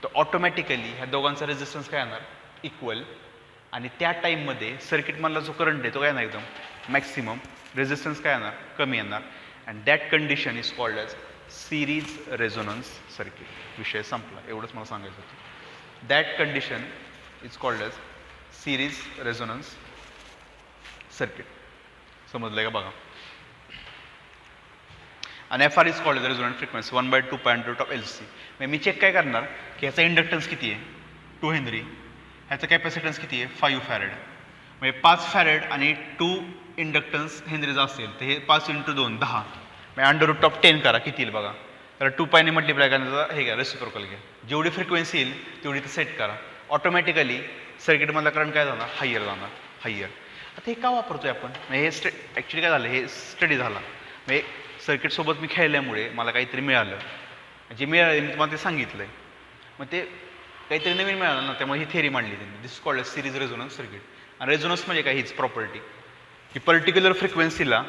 तर ऑटोमॅटिकली ह्या दोघांचा रेझिस्टन्स काय येणार, इक्वल. आणि त्या टाईममध्ये सर्किटमधला जो करंट आहे तो काय येणार, एकदम मॅक्सिमम. रेझिस्टन्स काय येणार, कमी येणार. And that condition is called as series resonance circuit. विषय संपला, एवढंच मला सांगायचं होतं. That condition is called as series resonance circuit. समजलं का बघा. आणि FR is called as resonant frequency 1/2π√LC. मी चेक काय करणार की ह्याचा इंडक्टन्स किती आहे, 2 हेनरी. ह्याचा कॅपॅसिटन्स किती आहे, 5 फॅरेड. म्हणजे 5 फॅरेड आणि 2 इंडक्टन्स हेनरीचा असेल तर हे 5 × 2 10. म्हणजे √10 करा, किती येईल बघा. तर 2π ने मल्टिप्लाय करण्याचा हे घ्या, रेसिप्रोकल घ्या. जेवढी फ्रिक्वेन्सी येईल तेवढी तर सेट करा. ऑटोमॅटिकली सर्किटमधला करंट काय जाणार, हायर जाणार, हायर. आता हे का वापरतोय आपण, म्हणजे हे ॲक्च्युली काय झालं, हे स्टडी झाला. म्हणजे सर्किटसोबत मी खेळल्यामुळे मला काहीतरी मिळालं, जे मिळालं मी तुम्हाला ते सांगितलं आहे. मग ते काहीतरी नवीन मिळालं ना, त्यामुळे ही थेअरी मांडली त्यांनी. This called as series resonance circuit. आणि रेझोनन्स म्हणजे काय, हीच प्रॉपर्टी की पर्टिक्युलर फ्रिक्वेन्सीला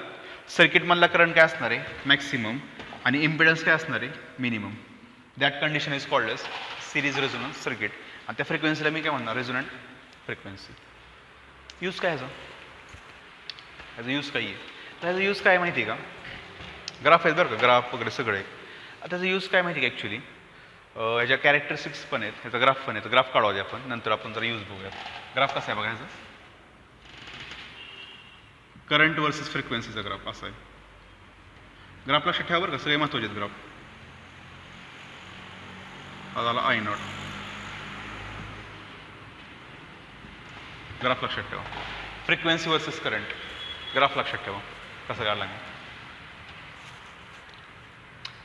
सर्किटमधला करंट काय असणार आहे, मॅक्सिमम, आणि इम्पिडन्स काय असणार आहे, minimum. That condition is called as series resonance circuit. आणि त्या फ्रिक्वेन्सीला मी काय म्हणणार, रेझोनंट फ्रिक्वेन्सी. यूज काय ह्याचा, ह्याचा यूज काय आहे, तर ह्याचा यूज काय माहिती आहे का, ग्राफ आहेत बरं का, ग्राफ वगैरे सगळे. आता त्याचा यूज काय माहिती आहे का, ॲक्च्युली ह्याच्या कॅरेक्टरिस्टिक्स पण आहेत, ह्याचा ग्राफ पण आहे. ग्राफ काढवा दे आपण, नंतर आपण जरा यूज बघूयात. ग्राफ कसा आहे बघा ह्याचा, करंट वर्सेस फ्रिक्वेन्सीचा ग्राफ असा आहे. ग्राफ लक्षात ठेवा बरं का, सगळे महत्त्वाचे आहेत ग्राफ. हा झाला I0. ग्राफ लक्षात ठेवा. फ्रिक्वेन्सी वर्सेस करंट, ग्राफ लक्षात ठेवा कसं काढला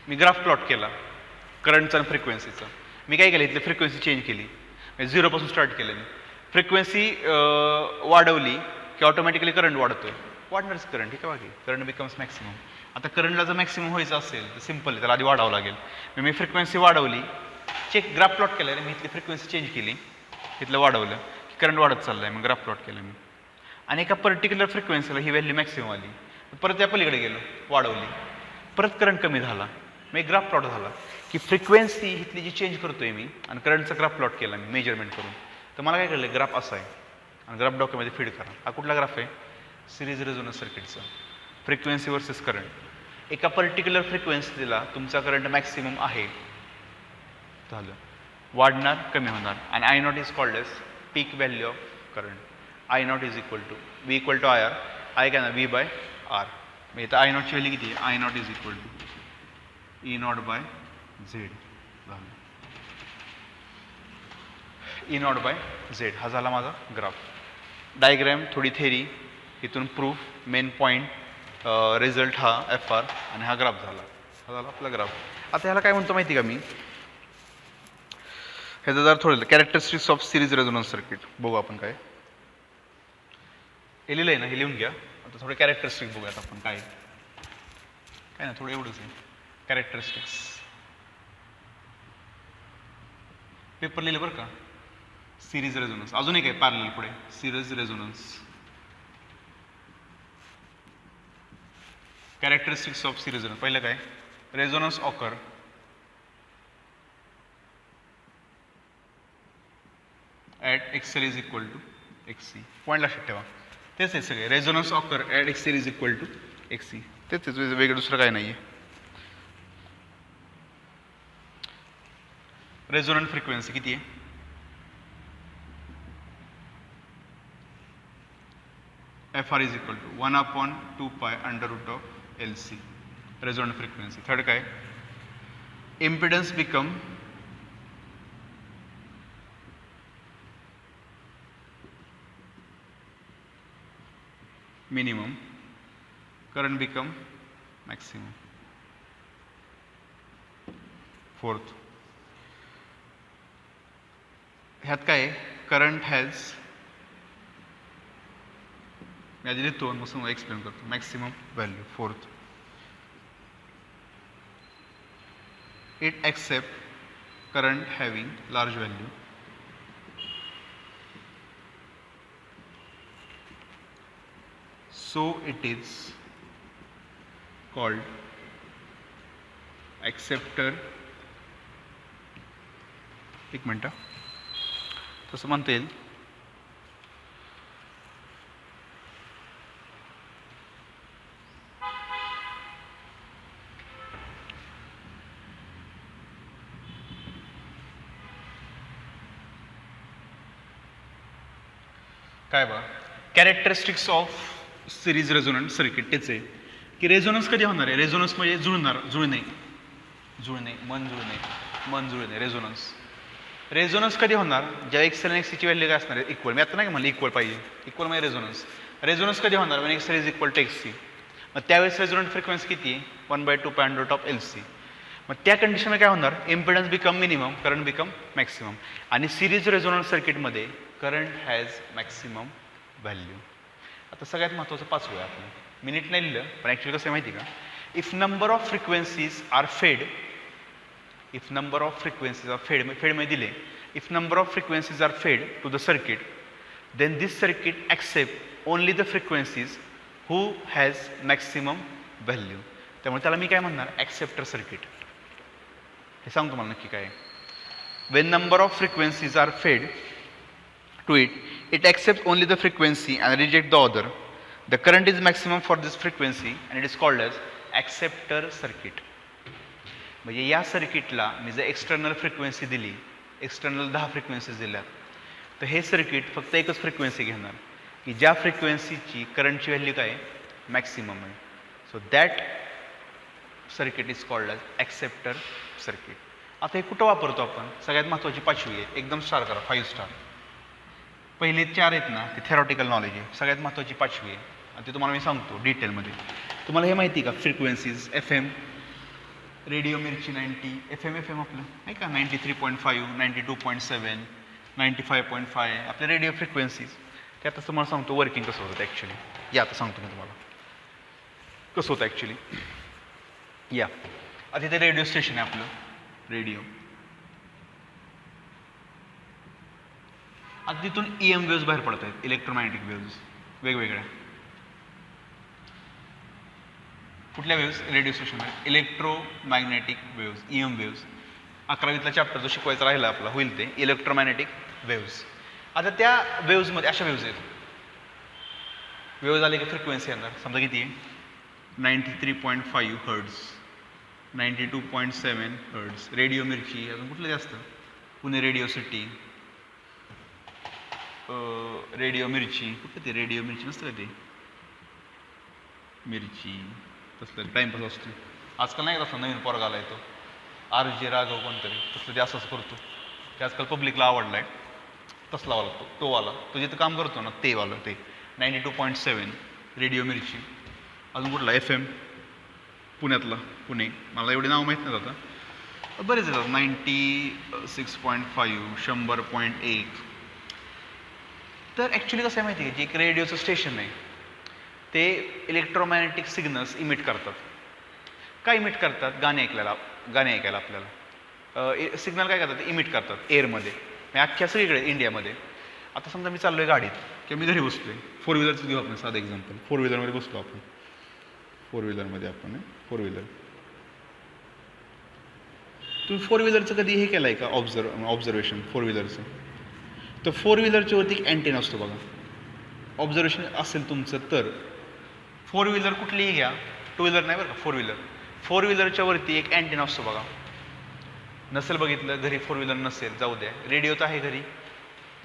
मी ग्राफ प्लॉट केला करंटचा आणि फ्रिक्वेन्सीचा. मी काय केलं, इथली फ्रिक्वेन्सी चेंज केली, म्हणजे 0 पासून स्टार्ट केलं मी. फ्रिक्वेन्सी वाढवली की ऑटोमॅटिकली करंट वाढतोय, वाढणारच करंट, ठीक आहे बाकी करंट बिकम्स मॅक्सिमम. आता करंटला जर मॅक्सिमम व्हायचं असेल तर सिम्पल आहे, त्याला आधी वाढावं लागेल. मी फ्रिक्वेन्सी वाढवली, चेक ग्राफ प्लॉट केला रे मी, इथली फ्रिक्वेन्सी चेंज केली, इथलं वाढवलं, करंट वाढत चाललं आहे, मग ग्राफ प्लॉट केलं मी. आणि एका पर्टिक्युलर फ्रिक्वेन्सीला ही व्हॅल्यू मॅक्सिमम आली, परत त्या पलीकडे गेलो, वाढवली, परत करंट कमी झाला, मग ग्राफ प्लॉट झाला. की फ्रिक्वेन्सी इथली जी चेंज करतोय मी आणि करंटचा ग्राफ प्लॉट केला मी मेजरमेंट करून, तर मला काय कळलं, ग्राफ असा आहे. आणि ग्राफ डॉक्युमेंटमध्ये फीड करा. हा कुठला ग्राफ आहे, सिरीज रेझोनन्स सर्किटचा. Frequency versus current. एका पर्टिक्युलर फ्रिक्वेन्सीला तुमचा करंट मॅक्सिमम आहे, झालं, वाढणार कमी होणार. आणि I0 is called as peak value of current. I0 is equal to V equal to IR, I काय ना V/R. मग इथं आय नॉटची व्हॅल्यू किती आहे? I naught is equal to E naught by Z झालं. ई नॉट बाय झेड हा झाला माझा ग्राफ. डायग्रॅम, थोडी थेरी, इथून प्रूफ, मेन पॉईंट, रिझल्ट हा एफ आर आणि हा ग्राफ झाला. हा झाला आपला ग्राफ. आता ह्याला काय म्हणतो माहिती का मी? ह्याचं जर थोडं characteristics of series resonance circuit बघू आपण काय. हे लिहिलं आहे ना, हे लिहून घ्या. आता थोडे कॅरेक्टरिस्टिक्स बघूयात आपण काय काय ना, थोडं एवढंच आहे कॅरेक्टरिस्टिक्स. पेपर लिहिलं बरं का. सिरीज रेझोनन्स, अजून एक आहे पॅरलल पुढे, series resonance. Characteristics of series resonance. पहिलं काय? Resonance occur at XL is equal to XC. Point लक्षात ठेवा, तेच आहे सगळे. Resonance occur at XL is equal to XC, तेच वेगळं दुसरं काय नाही आहे. रेझोनंट फ्रिक्वेन्सी किती आहे? F R is equal to 1/2π √ LC. Resonant frequency. Third काय? Impedance become minimum, current become maximum. Fourth ह्यात काय आहे? करंट हॅज, मी आधी लिहितो मग समोर एक्सप्लेन करतो. Maximum value. Fourth, it accept current having large value. So it is called acceptor. एक मिनटं, तसं म्हणता येईल. काय बघा, characteristics of series resonant circuit तेच आहे की रेझोनन्स कधी होणार आहे? रेझोनन्स म्हणजे जुळणे, मन जुळणे. रेझोनन्स कधी होणार? ज्या एक्सेल आणि एक्सीची व्हॅल्यू काय असणार आहे? इक्वल. मी आता नाही का म्हणलं इक्वल पाहिजे, इक्वल म्हणजे रेझोनन्स कधी होणार? when XL is equal to XC. मग त्यावेळेस रेझोनंट फ्रिक्वेन्सी किती आहे? 1/2π √LC. मग त्या कंडिशनमध्ये काय होणार? Impedance become minimum, current become maximum. आणि सिरीज रेझोनंट सर्किटमध्ये करंट हॅज मॅक्सिमम व्हॅल्यू. आता सगळ्यात महत्त्वाचं पाचवं आहे आपण. मिनिट नाही लिहिलं, पण ॲक्च्युली कसं आहे माहिती का? If number of frequencies are fed, if number of frequencies are fed मध्ये दिले, if number of frequencies are fed to the circuit, then this circuit accept only the frequencies who has maximum value. त्यामुळे त्याला मी काय म्हणणार? Acceptor circuit. हे सांगतो मला नक्की काय. When number of frequencies are fed to it accepts only the frequency and rejects the other. The current is maximum for this frequency and it is called as acceptor circuit. म्हणजे या सर्किटला मी जर external frequency दिली, external 10 frequencies दिल्या, तर हे circuit फक्त एकच फ्रिक्वेन्सी घेणार की ज्या फ्रिक्वेन्सीची करंटची व्हॅल्यू काय मॅक्सिमम आहे. So that circuit is called as acceptor circuit. आता हे कुठं वापरतो आपण? सगळ्यात महत्त्वाची पाचवी आहे, एकदम स्टार करा, 5 स्टार. पहिले 4 आहेत ना, ते थेरॉटिकल नॉलेज आहे. सगळ्यात महत्त्वाची पाचवी आहे आणि ते तुम्हाला मी सांगतो डिटेलमध्ये. तुम्हाला हे माहिती का? फ्रिक्वेन्सीज FM, रेडिओ मिरची 90, FM आपलं नाही का 93.5, 92.7, 95.5 आपल्या रेडिओ फ्रिक्वेन्सीज. ते आता तुम्हाला सांगतो वर्किंग कसं होतं ॲक्च्युली. या आता सांगतो मी तुम्हाला कसं होतं ॲक्च्युली. या आता इथे रेडिओ स्टेशन आहे आपलं, रेडिओ. आता तिथून EM वेव्ज बाहेर पडत आहेत, इलेक्ट्रोमॅग्नेटिक वेव्ज वेगवेगळ्या. कुठल्या वेव्ज? रेडिओ स्टेशनमध्ये इलेक्ट्रोमॅग्नेटिक वेव्ज, EM वेव्ज. 11वीतला चॅप्टर जो शिकवायचा राहिला आपला होईल ते इलेक्ट्रोमॅग्नेटिक वेव्ज. आता त्या वेव्जमध्ये अशा वेव्ज आहेत. वेव्ज आले की फ्रिक्वेन्सी येणार, समजा किती आहे? 93.5 हर्ट्ज, 92.7 हर्ट्ज. रेडिओ मिरची, अजून कुठलं जास्त? पुणे रेडिओ सिटी, रेडिओ मिरची. कुठलं ते रेडिओ मिरची नसतं का ते? मिरची तसलं टाईमपास असतो. आजकाल नाही का तसं नवीन पोरगा आला तो RJ राघव कोणतरी तसलं ते असंच करतो. ते आजकाल पब्लिकला आवडला आहे तसला वाला तो वाला तो जिथं काम करतो ना ते वाला ते 92.7 रेडिओ मिरची. अजून कुठला FM पुण्यातला पुणे मला एवढे नाव माहीत नाही आता बरेच येतात 96.5 100.1. तर ॲक्च्युली कसं आहे माहिती आहे की जे एक रेडिओचं स्टेशन आहे ते इलेक्ट्रोमॅग्नेटिक सिग्नल्स इमिट करतात. काय इमिट करतात? गाणे ऐकायला आपल्याला सिग्नल काय करतात? इमिट करतात एअरमध्ये अख्ख्या सगळीकडे इंडियामध्ये. आता समजा मी चाललो आहे गाडीत किंवा मी घरी बसलो आहे 4 व्हीलरचं घेऊ आपण साधं एक्झाम्पल. 4 व्हीलरमध्ये बसलो आपण 4 व्हीलरमध्ये आपण 4 व्हीलर तुम्ही 4 व्हीलरचं कधी हे केलं आहे का ऑब्झर्वेशन 4 व्हीलरचं? तर 4 व्हीलरच्या वरती एक अँटेना असतो बघा. ऑब्झर्वेशन असेल तुमचं तर 4 व्हीलर कुठलीही घ्या 2 व्हीलर नाही बरं का 4 व्हीलरच्या वरती एक अँटेना असतो बघा. नसेल बघितलं घरी 4 व्हीलर नसेल जाऊ द्या रेडिओ तर आहे घरी.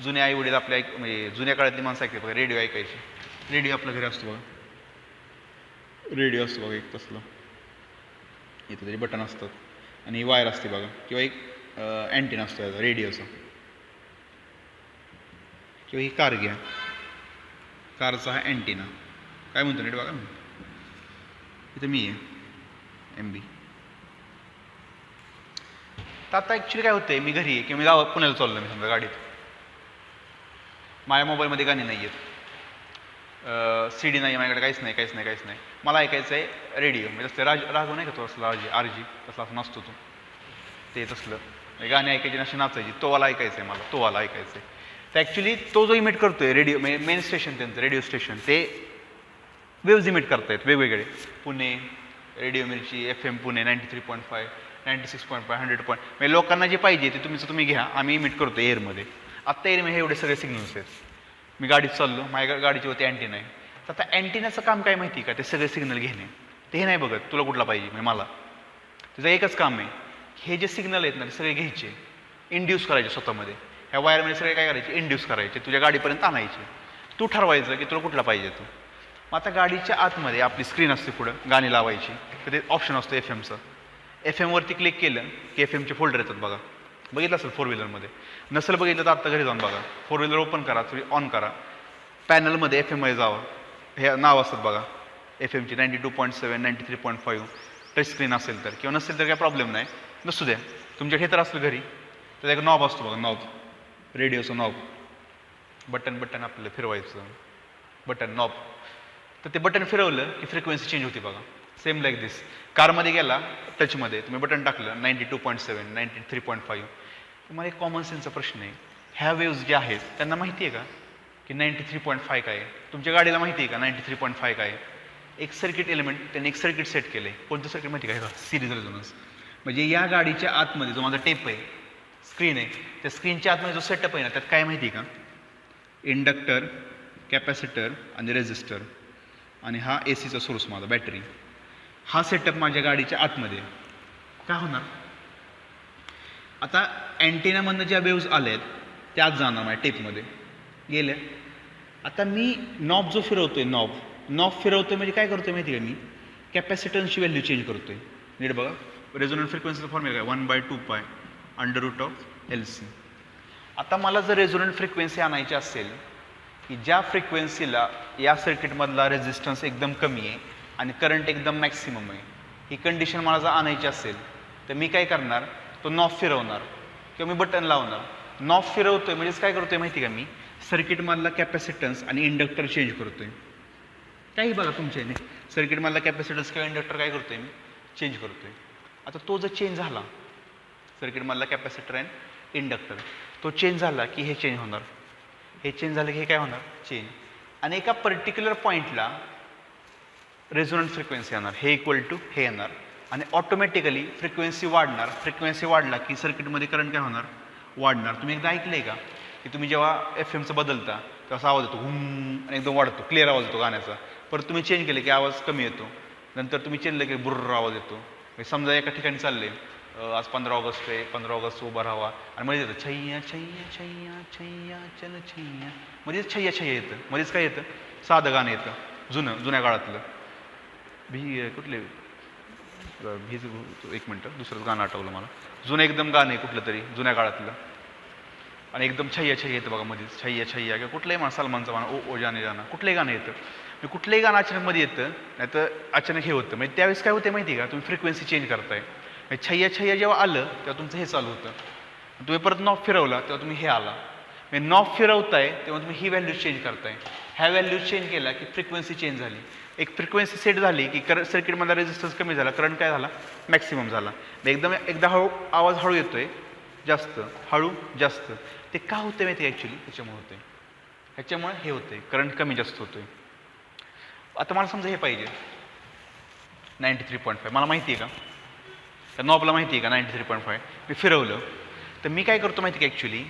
जुने आई वडील आपल्या म्हणजे जुन्या काळातली माणसं ऐकते बघा रेडिओ ऐकायची. रेडिओ आपल्या घरी असतो बघा. रेडिओ असतो बघा एक तसलं इथं तरी बटन असतात आणि वायर असते बघा किंवा एक अँटेना असतो रेडिओचा. किंवा ही कार घ्या कारचा हा अँटेना काय म्हणतो नीट बघा इथं मी आहे MB. तर आता ॲक्च्युली काय होतंय मी घरी आहे किंवा मी गावात पुण्याला चाललो मी समजा गाडीत माझ्या मोबाईलमध्ये गाणी नाही आहेत CD नाही माझ्याकडे काहीच नाही मला ऐकायचं आहे रेडिओ म्हणजे तसलं राघव नाही का तो असला RJ तसला असं नसतो तो ते तसलं गाणी ऐकायची अशी नाचायची तो वाला ऐकायचं आहे मला तो वाला ऐकायचं आहे. तर ॲक्च्युली तो जो इमिट करतोय रेडिओ म्हणजे मेन स्टेशन त्यांचं रेडिओ स्टेशन ते वेव्ज इमिट करतायत वेगवेगळे. पुणे रेडिओ मिरची FM पुणे 93.5 96.5 100. म्हणजे लोकांना जे पाहिजे ते तुम्ही घ्या आम्ही इमिट करतो एअरमध्ये. आत्ता एअरमध्ये हे एवढे सगळे सिग्नल्स आहेत. मी गाडीत चाललो माझ्या गाडीची होती अँटेना आहे. तर आता अँटेनाचं काम काय माहिती का? ते सगळे सिग्नल घेणे ते हे नाही बघत तुला कुठला पाहिजे म्हणजे मला त्याचं एकच काम आहे हे जे सिग्नल आहेत ना ते सगळे घ्यायचे इंड्यूस करायचे स्वतःमध्ये ह्या वायरमध्ये सगळे काय करायचे इंड्यूस करायचे तुझ्या गाडीपर्यंत आणायचे. तू ठरवायचं की तुला कुठला पाहिजे तो. मग आता गाडीच्या आतमध्ये आपली स्क्रीन असते पुढं गाणी लावायची तर ते ऑप्शन असतं FMचं. FMवरती क्लिक केलं की FMचे फोल्डर येतात बघा. बघितलं असेल 4 व्हीलरमध्ये नसेल बघितलं तर आत्ता घरी जाऊन बघा 4 व्हीलर ओपन करा ऑन करा पॅनलमध्ये FMमध्ये जावं हे नाव असतात बघा FMची 92.7 93.5 टच स्क्रीन असेल तर किंवा नसेल तर काय प्रॉब्लेम नाही नसू द्या तुमच्या हे तर असेल घरी तर एक नॉब असतो बघा नॉब रेडिओचं नॉब बटन आपल्याला फिरवायचं बटन नॉब. तर ते बटन फिरवलं की फ्रिक्वेन्सी चेंज होती बघा सेम लाईक दिस. कारमध्ये गेला टचमध्ये तुम्ही बटन टाकलं 92.7 93.5. तुम्हाला एक कॉमन सेन्सचा प्रश्न आहे ह्या वेव्ज ज्या आहेत त्यांना माहिती आहे का की 93.5 काय आहे? तुमच्या गाडीला माहिती आहे का 93.5 काय आहे? एक सर्किट एलिमेंट त्यांनी एक सर्किट सेट केलं आहे. कोणतं सर्किट माहिती आहे का? Series resonance. म्हणजे या गाडीच्या आतमध्ये जो माझा टेप आहे स्क्रीन आहे त्या स्क्रीनच्या आतमध्ये जो सेटअप आहे ना त्यात काय माहिती आहे का? इंडक्टर कॅपॅसिटर आणि रेझिस्टर आणि हा ACचा सोर्स माझा बॅटरी हा सेटअप माझ्या गाडीच्या आतमध्ये काय होणार? आता अँटेनामधनं ज्या वेव्ज आल्या आहेत त्याच जाणार माझ्या टेपमध्ये गेल्या. आता मी नॉब जो फिरवतोय नॉब फिरवतोय म्हणजे काय करतोय माहिती आहे का? मी कॅपॅसिटन्सची व्हॅल्यू चेंज करतोय. नीट बघा रेझोनंट फ्रिक्वेन्सीचा फॉर्म्युला काय 1/2π √LC. आता मला जर रेझोनंट फ्रिक्वेन्सी आणायची असेल की ज्या फ्रिक्वेन्सीला या सर्किटमधला रेझिस्टन्स एकदम कमी आहे आणि करंट एकदम मॅक्सिमम आहे ही कंडिशन मला जर आणायची असेल तर मी काय करणार तो नॉब फिरवणार किंवा मी बटन लावणार. नॉब फिरवतोय म्हणजेच काय करतोय माहिती का? मी सर्किटमधला कॅपॅसिटन्स आणि इंडक्टर चेंज करतोय. काही बघा तुमच्या सर्किटमधला कॅपॅसिटन्स किंवा इंडक्टर काय करतोय मी चेंज करतोय. आता तो जर चेंज झाला सर्किटमधला कॅपॅसिटर आणि इंडक्टर तो चेंज झाला की हे चेंज होणार हे चेंज झालं की हे काय होणार चेंज. आणि एका पर्टिक्युलर पॉईंटला रेझोनंट फ्रिक्वेन्सी येणार हे इक्वल टू हे येणार आणि ऑटोमॅटिकली फ्रिक्वेन्सी वाढणार. फ्रिक्वेन्सी वाढला की सर्किटमध्ये करंट काय होणार वाढणार. तुम्ही एकदा ऐकलं आहे का की तुम्ही जेव्हा FMचं बदलता तेव्हा असा आवाज येतो हुम आणि एकदम वाढतो क्लिअर आवाज येतो गाण्याचा. परत तुम्ही चेंज केलं की आवाज कमी येतो. नंतर तुम्ही चेंज केलं की बुर्र आवाज येतो. समजा एका ठिकाणी चालले आज 15 ऑगस्ट आहे 15 ऑगस्ट उभा राहावा आणि मध्ये येतं छैया छैया छैया छैया चल छैया मध्येच छैया छैया येतं. मध्येच काय येतं साधं गाणं येतं जुन्या काळातलं कुठले एक मिनटं दुसरंच गाणं आठवलं मला. जुनं एकदम गाणं आहे कुठलं तरी जुन्या काळातलं, आणि एकदम छैया छैया येतं बघा मध्येच, छैया छैया किंवा कुठलंही म्हणा, सलमानचं म्हणा, ओ जाने जाना, कुठलंही गाणं येतं. म्हणजे कुठलंही गाणं अचानक मध्ये येतं, नाही तर अचानक हे होतं. म्हणजे त्यावेळेस काय होते माहिती आहे का, तुम्ही फ्रिक्वेन्सी चेंज करताय. म्हणजे छैया छैया जेव्हा आलं तेव्हा तुमचं हे चालू होतं, तुम्ही परत नॉब फिरवला तेव्हा तुम्ही हे आला. म्हणजे नॉब फिरवताय तेव्हा तुम्ही ही व्हॅल्यू चेंज करताय. ह्या व्हॅल्यू चेंज केला की फ्रिक्वेन्सी चेंज झाली. एक फ्रिक्वेन्सी सेट झाली की सर्किटमधला रेजिस्टन्स कमी झाला, करंट काय झाला, मॅक्सिमम झाला. एकदा हळू आवाज हळू येतोय, जास्त हळू जास्त. ते का होतं माहिती ॲक्च्युली, त्याच्यामुळे होते, ह्याच्यामुळे हे होते, करंट कमी जास्त होतोय. आता मला समजा हे पाहिजे 93.5, मला माहिती आहे का, त्या नॉबला माहिती आहे का 93.5, मी फिरवलं तर मी काय करतो माहिती आहे का, ॲक्च्युली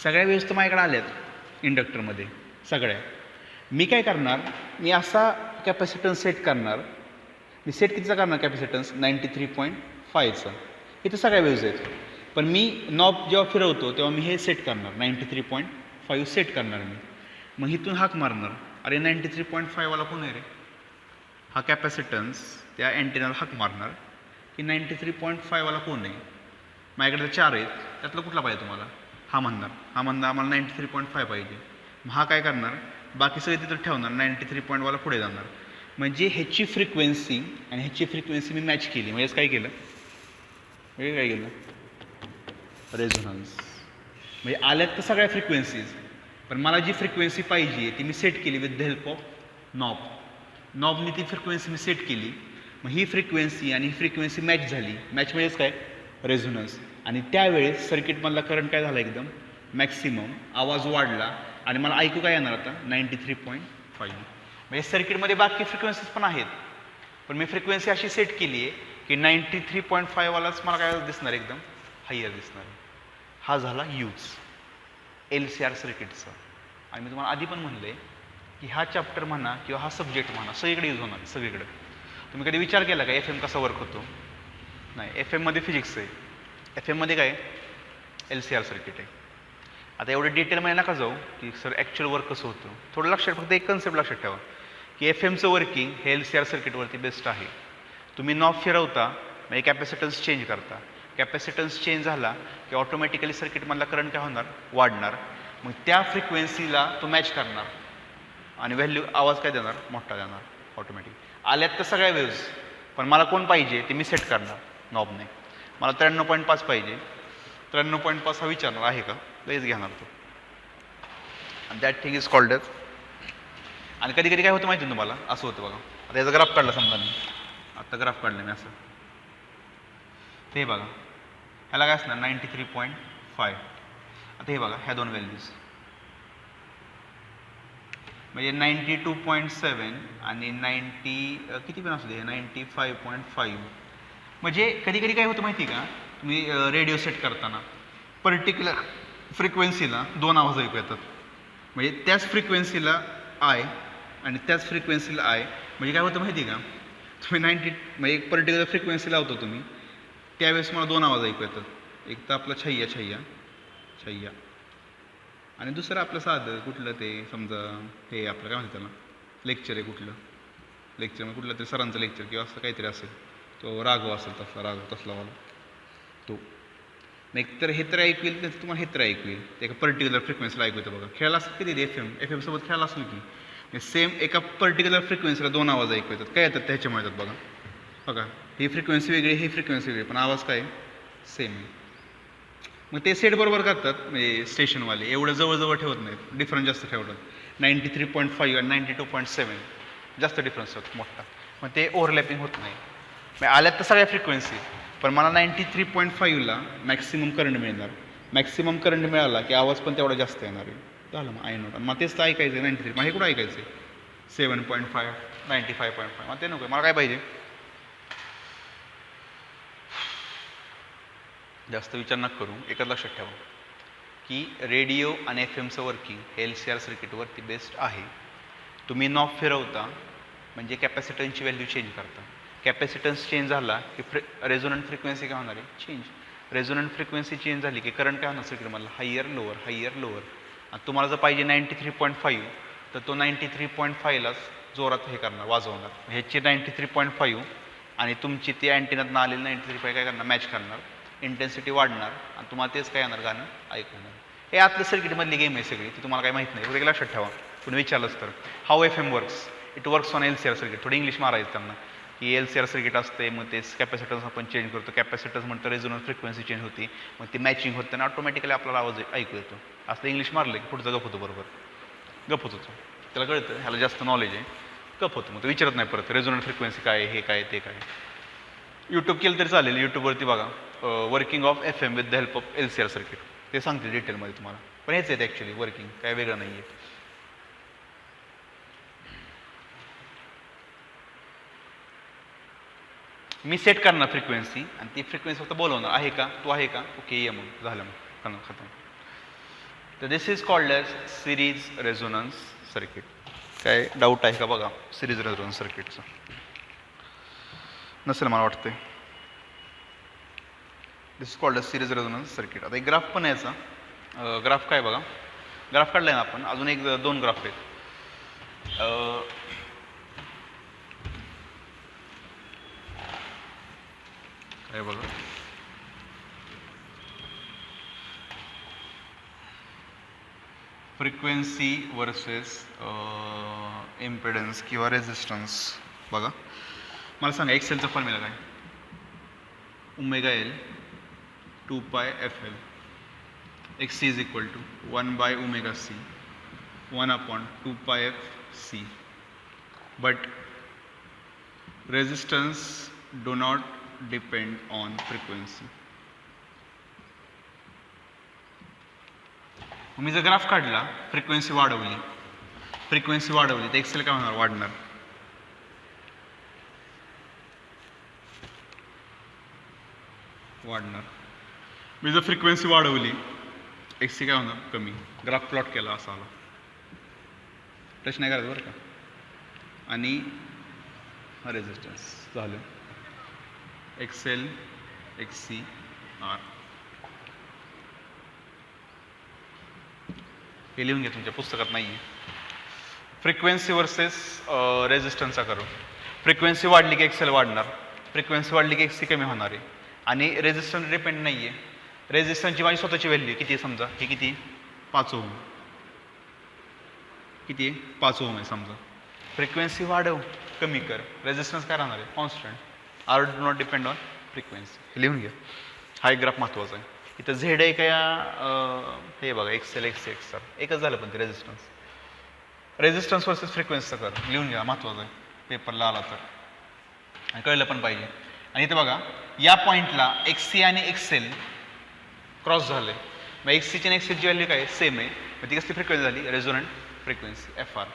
सगळ्या वेळेस तर माझ्याकडे आल्यात इंडक्टरमध्ये सगळ्या. मी काय करणार, मी असा कॅपॅसिटन्स सेट करणार. मी सेट कितीचा करणार कॅपॅसिटन्स, 93.5चा. इथं सगळ्या वेव्ज आहेत, पण मी नॉब जेव्हा फिरवतो तेव्हा मी हे सेट करणार, 93.5 सेट करणार मी. मग इथून हाक मारणार, अरे 93.5 वाला कोण आहे रे, हा कॅपॅसिटन्स त्या अँटेनाला हाक मारणार की 93.5 वाला कोण आहे. माझ्याकडे 4 आहेत, त्यातलं कुठला पाहिजे तुम्हाला, हा म्हणणार आम्हाला 93.5 पाहिजे. मग हा काय करणार, बाकी सगळे तिथं ठेवणार, 93 वाला पुढे जाणार. म्हणजे ह्याची फ्रिक्वेन्सी आणि ह्याची फ्रिक्वेन्सी मी मॅच केली. म्हणजे काय केलं, रेझोनन्स. म्हणजे आल्यात तर सगळ्या फ्रिक्वेन्सीज, पण मला जी फ्रिक्वेन्सी पाहिजे ती मी सेट केली विथ द हेल्प ऑफ नॉबनी ती फ्रिक्वेन्सी मी सेट केली. मग ही फ्रिक्वेन्सी आणि ही फ्रिक्वेन्सी मॅच झाली. मॅच म्हणजेच काय, रेझोनन्स. आणि त्यावेळेस सर्किटमधला करंट काय झाला, एकदम मॅक्सिमम, आवाज वाढला आणि मला ऐकू काय येणार आता, 93.5. म्हणजे सर्किटमध्ये बाकी फ्रिक्वेन्सीज पण आहेत, पण मी फ्रिक्वेन्सी अशी सेट केली आहे की 93.5 वालाच मला काय दिसणार, एकदम हायर दिसणार. हा झाला यूज LCR सर्किटचा. आणि मी तुम्हाला आधी पण म्हणलं आहे की हा चॅप्टर म्हणा किंवा हा सब्जेक्ट म्हणा सगळीकडे यूज होणार, सगळीकडे. तुम्ही कधी विचार केला का FM कसा वर्क होतो, नाही, FM फिजिक्स आहे, FM काय LCR सर्किट आहे. आता एवढं डिटेलमध्ये नका जाऊ की सर ॲक्च्युअल वर्क कसं होतं. थोडं लक्षात, फक्त एक कन्सेप्ट लक्षात ठेवा की FMचं वर्किंग हे LCR सर्किटवरती बेस्ट आहे. तुम्ही नॉब फिरवता म्हणजे कॅपॅसिटन्स चेंज करता, कॅपॅसिटन्स चेंज झाला की ऑटोमॅटिकली सर्किटमधला करंट काय होणार, वाढणार. मग त्या फ्रिक्वेन्सीला तो मॅच करणार आणि व्हॅल्यू आवाज काय देणार, मोठा देणार ऑटोमॅटिक. आल्यात तर सगळ्या वेव्ज, पण मला कोण पाहिजे ते मी सेट करणार नॉबने. मला 93.5 पाहिजे, 93.5 हा विचारणार आहे का, लगेच घेणार तो. आणि that thing is called as. आणि कधी कधी काय होतं माहिती तुम्हाला, असं होतं बघा. आता याचा ग्राफ काढला समजा मी, आता ग्राफ काढला मी असं, ते बघा ह्याला काय असणार 93.5. आता हे बघा ह्या दोन व्हॅल्यूज म्हणजे 92.7 आणि 90 किती पण असू दे 95.5. म्हणजे कधी कधी काय होतं माहिती का, तुम्ही रेडिओ सेट करताना पर्टिक्युलर फ्रिक्वेन्सीला 2 आवाज ऐकू येतात. म्हणजे त्याच फ्रिक्वेन्सीला आय आणि त्याच फ्रिक्वेन्सीला आय. म्हणजे काय होतं माहिती का, तुम्ही 90 म्हणजे एक पर्टिक्युलर फ्रिक्वेन्सी लावतो तुम्ही, त्यावेळेस मला 2 आवाज ऐकू येतात. एक तर आपलं छैया छैया छैया आणि दुसरं आपलं साधं कुठलं ते समजा हे आपलं काय म्हणतात त्याला, लेक्चर आहे कुठलं, लेक्चर मग कुठलं तरी सरांचं लेक्चर किंवा असं काहीतरी असेल, तो राघव असेल तसला, राघव तसला वाला तो. एक तर हे तर ऐकू येईल, तर तुम्हाला हे तर ऐकू येईल, ते एका पर्टिक्युलर फ्रिक्वेन्सीला ऐकू येतं बघा. खेळायला असं किती FM सोबत खेळायला असेल की सेम एका पर्टिक्युलर फ्रिक्वेन्सीला 2 आवाज ऐकू येतात. काय येतात त्याच्यामुळे येतात बघा. बघा ही फ्रिक्वेन्सी वेगळी, ही फ्रिक्वेन्सी वेगळी, पण आवाज काय सेम आहे. मग ते सेट बरोबर करतात म्हणजे स्टेशनवाले, एवढं जवळजवळ ठेवत नाहीत, डिफरन्स जास्त ठेवतात. 93.5 आणि 92.7 जास्त डिफरन्स होतो मोठा, मग ते ओव्हरलॅपिंग होत नाही. मग आल्यात तर सगळ्या फ्रिक्वेन्सी, पण मला 93.5ला मॅक्सिमम करंट मिळणार. मॅक्सिमम करंट मिळाला की आवाज पण तेवढा जास्त येणार आहे. झालं मग नोट. मग तेच तर ऐकायचं आहे 93. मग हे कुठं ऐकायचं आहे 7.5 95.5. मग ते नको, मला काय पाहिजे, जास्त विचार नका करू, एकच लक्षात ठेवा की रेडिओ आणि FMचं वर्किंग हे LCR सर्किटवरती बेस्ट आहे. तुम्ही नॉब फिरवता म्हणजे कॅपॅसिटन्सची व्हॅल्यू चेंज करता. कॅपॅसिटन्स चेंज झाला की रेझोनंट फ्रिक्वेन्सी काय होणार आहे, चेंज. रेझोनंट फ्रिक्वेन्सी चेंज झाली की करंट काय होणार सर्किटमधला, हायर लोअर. आणि तुम्हाला जर पाहिजे 93.5 तर तो 93.5लाच जोरात हे करणार, वाजवणार. ह्याची 93.5 आणि तुमची ती अँटिनातनं आलेली 93 काय करणार, मॅच करणार, इंटेन्सिटी वाढणार आणि तुम्हाला तेच काय येणार, गाणं ऐकू येणार. हे आतलं सर्किटमधली गेम आहे सगळी, ती तुम्हाला काही माहीत नाही. एक लक्षात ठेवा, तुम्ही विचारलंच तर how FM works, it works on LCR circuit. थोडी इंग्लिश मारायचं त्यांना की LCR सर्किट असते, मग ते कॅपॅसिटन्स आपण चेंज करतो, कॅपॅसिटन्स म्हणतं रेझोनन्स फ्रिक्वेन्सी चेंज होती, मग ती मॅचिंग होतं आणि ऑटोमॅटिकली आपल्याला आवाज ऐकू येतो. असं इंग्लिश मारलं की पुढचं गप होतो, बरोबर गप होतो. त्याला कळतं ह्याला जास्त नॉलेज आहे, गप होतं. मग तो विचारत नाही परत रेझोनन्स फ्रिक्वेन्सी काय, हे काय, ते काय. यूट्यूब केलं तरी चालेल, यूट्यूबवरती बघा working of FM with the help of LCR circuit, ते सांगते डिटेलमध्ये तुम्हाला. पण हेच आहेत ॲक्च्युली वर्किंग, काय वेगळं नाही आहे. मी सेट करणार फ्रिक्वेन्सी आणि ती फ्रिक्वेन्सी फक्त बोलवणार, आहे का, तू आहे का, ओके ये, मग झालं, मग खतम. तर this is called as series resonance circuit. काय डाऊट आहे का बघा सिरीज रेझोनन्स सर्किटचं? नसेल मला वाटतंय. This is called as series resonance circuit. आता एक ग्राफ पण याचा, ग्राफ काय बघा, ग्राफ काढलाय ना आपण, अजून एक 2 ग्राफ आहेत. काय बघा, फ्रिक्वेन्सी वर्सेस इम्पिडन्स किंवा रेझिस्टन्स. बघा मला सांगा एक्सेलचा फॉर्म्युला काय, ω L 2πfL, XC is equal to 1/ωc 1/2πfC. But resistance do not depend on frequency. मी जर ग्राफ काढला, फ्रिक्वेन्सी वाढवली तर एक्सेल काय होणार, वाढणार. मी जर फ्रिक्वेन्सी वाढवली, XC काय होणार, कमी. ग्राफ प्लॉट केला असा आला, टच नाही करायचं बरं का. आणि हा रेझिस्टन्स झालं XL XC R. हे लिहून घ्या, तुमच्या पुस्तकात नाही आहे. फ्रिक्वेन्सी वर्सेस रेझिस्टन्सचा करू. फ्रिक्वेन्सी वाढली की XL वाढणार, फ्रिक्वेन्सी वाढली की XC कमी होणार आहे. आणि रेझिस्टन्स डिपेंड नाही आहे. रेझिस्टन्सची माझी स्वतःची व्हॅल्यू किती आहे समजा, हे किती 5 ओम, किती आहे 5 ओम आहे समजा. फ्रिक्वेन्सी वाढव कमी कर, रेझिस्टन्स काय राहणार आहे, constant. R do not depend on frequency. हे लिहून घ्या, हा एक ग्राफ महत्त्वाचा आहे. इथं झेड आहे का या, हे बघा XL XC XR एकच झालं, पण ते रेझिस्टन्स वर्सेस फ्रिक्वेन्सीचं कर, लिहून घ्या, महत्त्वाचं आहे, पेपरला आला तर आणि कळलं पण पाहिजे. आणि इथं बघा या पॉईंटला XC आणि XL क्रॉस झाले, मग XCची आणि XLची व्हॅल्यू काय सेम आहे, मग ती कसली फ्रिक्वेन्सी झाली, रेझोनंट फ्रिक्वेन्सी FR.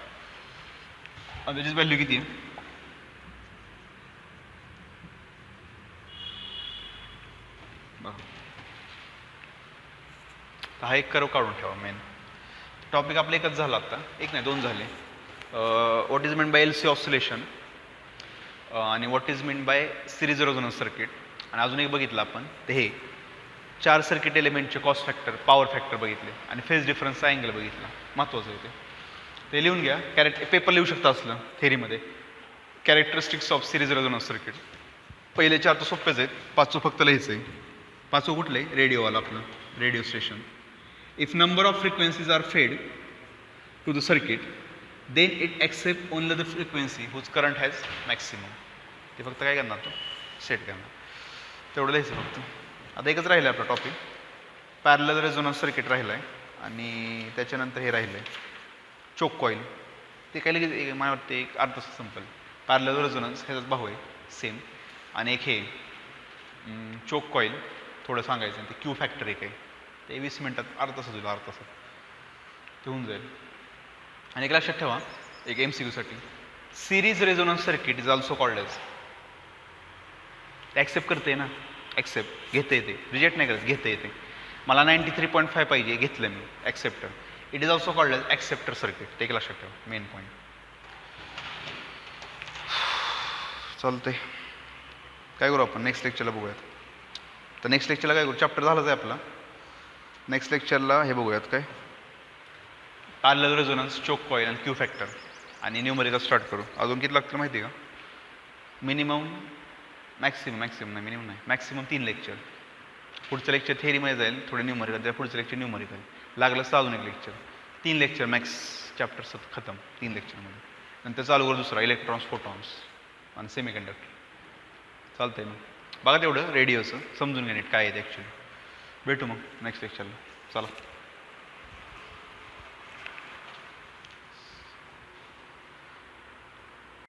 आणि त्याची व्हॅल्यू किती आहे, हा एक कर्व काढून ठेवा. मेन टॉपिक आपलं एकच झालं आता, एक नाही 2 झाले. What is mean by LC oscillation आणि what is mean by series resonance circuit. आणि अजून एक बघितलं आपण, ते हे 4 सर्किट एलिमेंटचे कॉस्ट फॅक्टर, पॉवर फॅक्टर बघितले आणि फेज डिफरन्सचा अँगल बघितला. महत्त्वाचं आहे ते लिहून घ्या. पेपर लिहू शकता असलं थेरीमध्ये. Characteristics of series resonance circuit. पहिले 4 तर सोपेच आहेत, 5वं फक्त लिहायचं आहे. 5वं कुठलं आहे, रेडिओवाला आपलं radio station. If number of frequencies are fed to the circuit, then it accepts only the frequency whose current has maximum. ते फक्त काय करणार, तो सेट करणार, तेवढं लिहायचं फक्त. आता एकच राहिलं आपला टॉपिक, पॅरलल रेझोनन्स सर्किट राहिलं आहे आणि त्याच्यानंतर हे राहिलं आहे चोक कॉईल. ते काय लगेच मला वाटतं एक अर्धा तास संपेल. पॅरलल रेझोनन्स ह्याचाच भाऊ आहे सेम. आणि एक हे चोक कॉईल थोडं सांगायचं, ते क्यू फॅक्टर एक आहे, ते 20 मिनिटात, अर्धा तासात होईल, अर्धा तासात ते होऊन जाईल. आणि एक लक्षात ठेवा, एक MCQसाठी, series resonance circuit is also called as, accept करते ना, ॲक्सेप्ट घेते येते, रिजेक्ट नाही करत, घेते येते. मला 93.5 पाहिजे, घेतलं मी, acceptor. It is also called as acceptor circuit. ते एक लक्षात ठेवा, मेन पॉईंट. चालतंय, काय करू आपण नेक्स्ट लेक्चरला बघूयात. तर नेक्स्ट लेक्चरला काय करू, चॅप्टर झालाच आहे आपला. नेक्स्ट लेक्चरला हे बघूयात काय, पॅरलल रेझोनन्स, चोक कॉईल आणि क्यू फॅक्टर. आणि न्यूमरिकल स्टार्ट करू. अजून किती लागतं माहिती आहे का? मिनिमम मॅक्सिमम नाही, मिनिमम नाही, मॅक्सिमम 3 लेक्चर. पुढचं लेक्चर थेअरीमध्ये जाईल, थोडे न्यूमरिकल, त्या पुढचं लेक्चर न्यूमरिकल, लागलं असतं अजून एक लेक्चर. 3 लेक्चर मॅक्स चॅप्टर खतम 3 लेक्चरमध्ये. नंतर चालू करू दुसरा इलेक्ट्रॉन्स, फोटॉन्स आणि सेमीकंडक्टर. चालतंय मग बघा तेवढं रेडिओचं समजून घ्या नीट काय आहे ते ॲक्च्युली. भेटू मग नेक्स्ट लेक्चरला. चला.